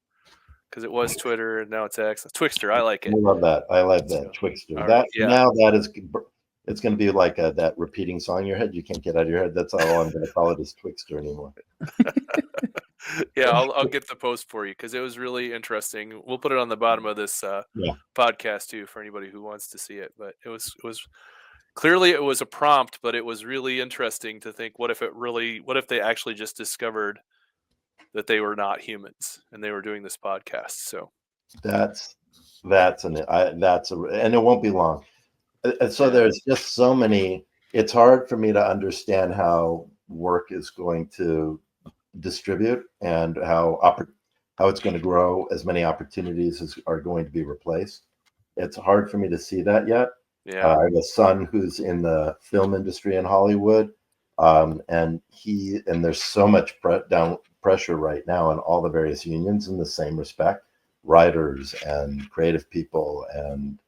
Because it was Twitter and now it's X. Twixter, I like it. I love that. I like that. Twixter. Now that is, it's going to be like that repeating song in your head. You can't get out of your head. That's all I'm going to call it, is Twixter anymore. Yeah, I'll get the post for you because it was really interesting. We'll put it on the bottom of this podcast too for anybody who wants to see it. But it was clearly it was a prompt, but it was really interesting to think, what if they actually just discovered that they were not humans and they were doing this podcast? So that's and it won't be long. And so there's just so many. It's hard for me to understand how work is going to distribute and how it's going to grow. As many opportunities as are going to be replaced. It's hard for me to see that yet. Yeah. I have a son who's in the film industry in Hollywood, and there's so much pressure right now in all the various unions in the same respect, writers and creative people, and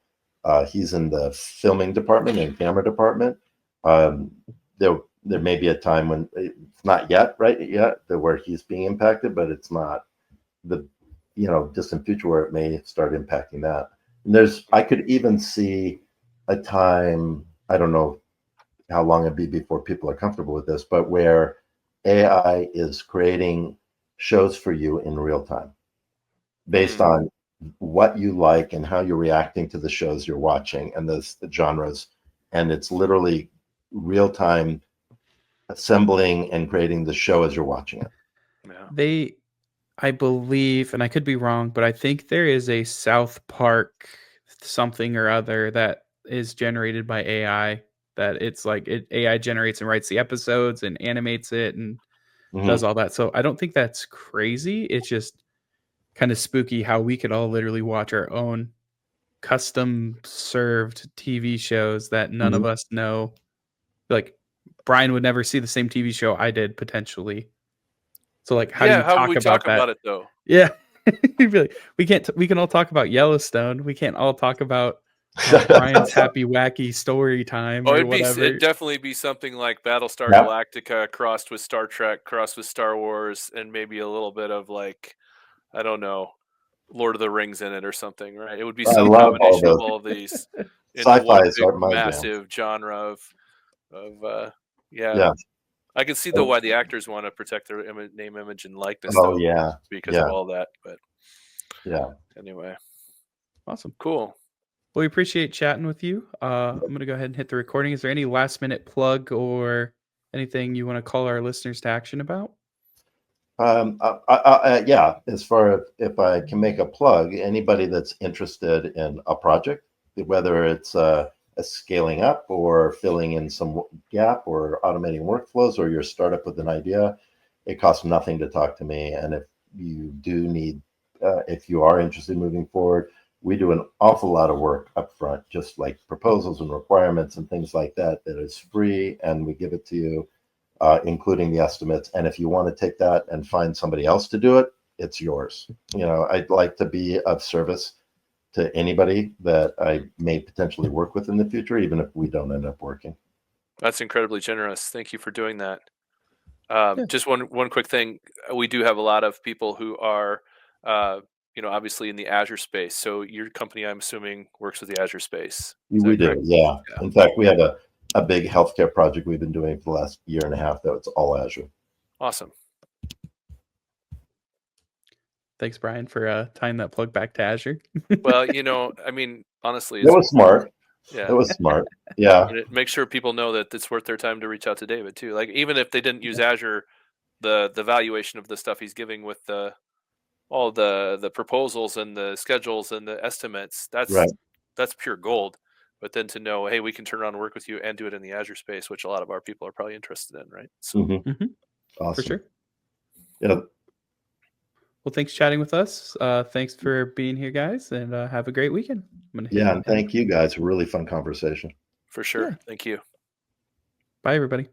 he's in the filming department and camera department. There may be a time when it's not yet where he's being impacted, but it's not the distant future where it may start impacting that. And I could even see a time, I don't know how long it'd be before people are comfortable with this, but where AI is creating shows for you in real time based on what you like and how you're reacting to the shows you're watching and the genres. And it's literally real time assembling and creating the show as you're watching it. Yeah. I believe, and I could be wrong, but I think there is a South Park something or other that is generated by AI, that it's like AI generates and writes the episodes and animates it and does all that. So I don't think that's crazy. It's just kind of spooky how we could all literally watch our own custom served TV shows that none of us know. Like Brian would never see the same TV show I did potentially. So like, how do you how talk we about talk that? about it though? Yeah. You'd be like, we can all talk about Yellowstone. We can't all talk about Brian's happy wacky story time or whatever. It'd definitely be something like Battlestar Galactica crossed with Star Trek, crossed with Star Wars, and maybe a little bit of like, I don't know, Lord of the Rings in it or something, right? It would be some combination of all of these into one big massive genre of Yeah. I can see though why the actors want to protect their name, image, and likeness. Oh yeah, because of all that. But yeah. Anyway, awesome, cool. Well, we appreciate chatting with you. I'm going to go ahead and hit the recording. Is there any last minute plug or anything you want to call our listeners to action about? Yeah, as far as if I can make a plug, anybody that's interested in a project, whether it's a scaling up or filling in some gap or automating workflows, or your startup with an idea, it costs nothing to talk to me. And if you do need, if you are interested in moving forward, we do an awful lot of work up front, just like proposals and requirements and things like that is free, and we give it to you, including the estimates. And if you want to take that and find somebody else to do it, it's yours. I'd like to be of service to anybody that I may potentially work with in the future, even if we don't end up working. That's incredibly generous. Thank you for doing that. Just one quick thing. We do have a lot of people who are obviously in the Azure space. So your company, I'm assuming, works with the Azure space. We do, yeah. In fact, we have a big healthcare project we've been doing for the last year and a half, though. It's all Azure. Awesome. Thanks, Brian, for tying that plug back to Azure. Well, honestly, it was smart. Yeah, it was smart. Yeah. Make sure people know that it's worth their time to reach out to David too. Like, even if they didn't use Azure, the valuation of the stuff he's giving with all the proposals and the schedules and the estimates, that's pure gold. But then to know, hey, we can turn around and work with you and do it in the Azure space, which a lot of our people are probably interested in, right? So, Awesome. For sure. Yeah. Well, thanks for chatting with us. Thanks for being here, guys, and have a great weekend. And thank you guys. Really fun conversation. For sure. Yeah. Thank you. Bye, everybody.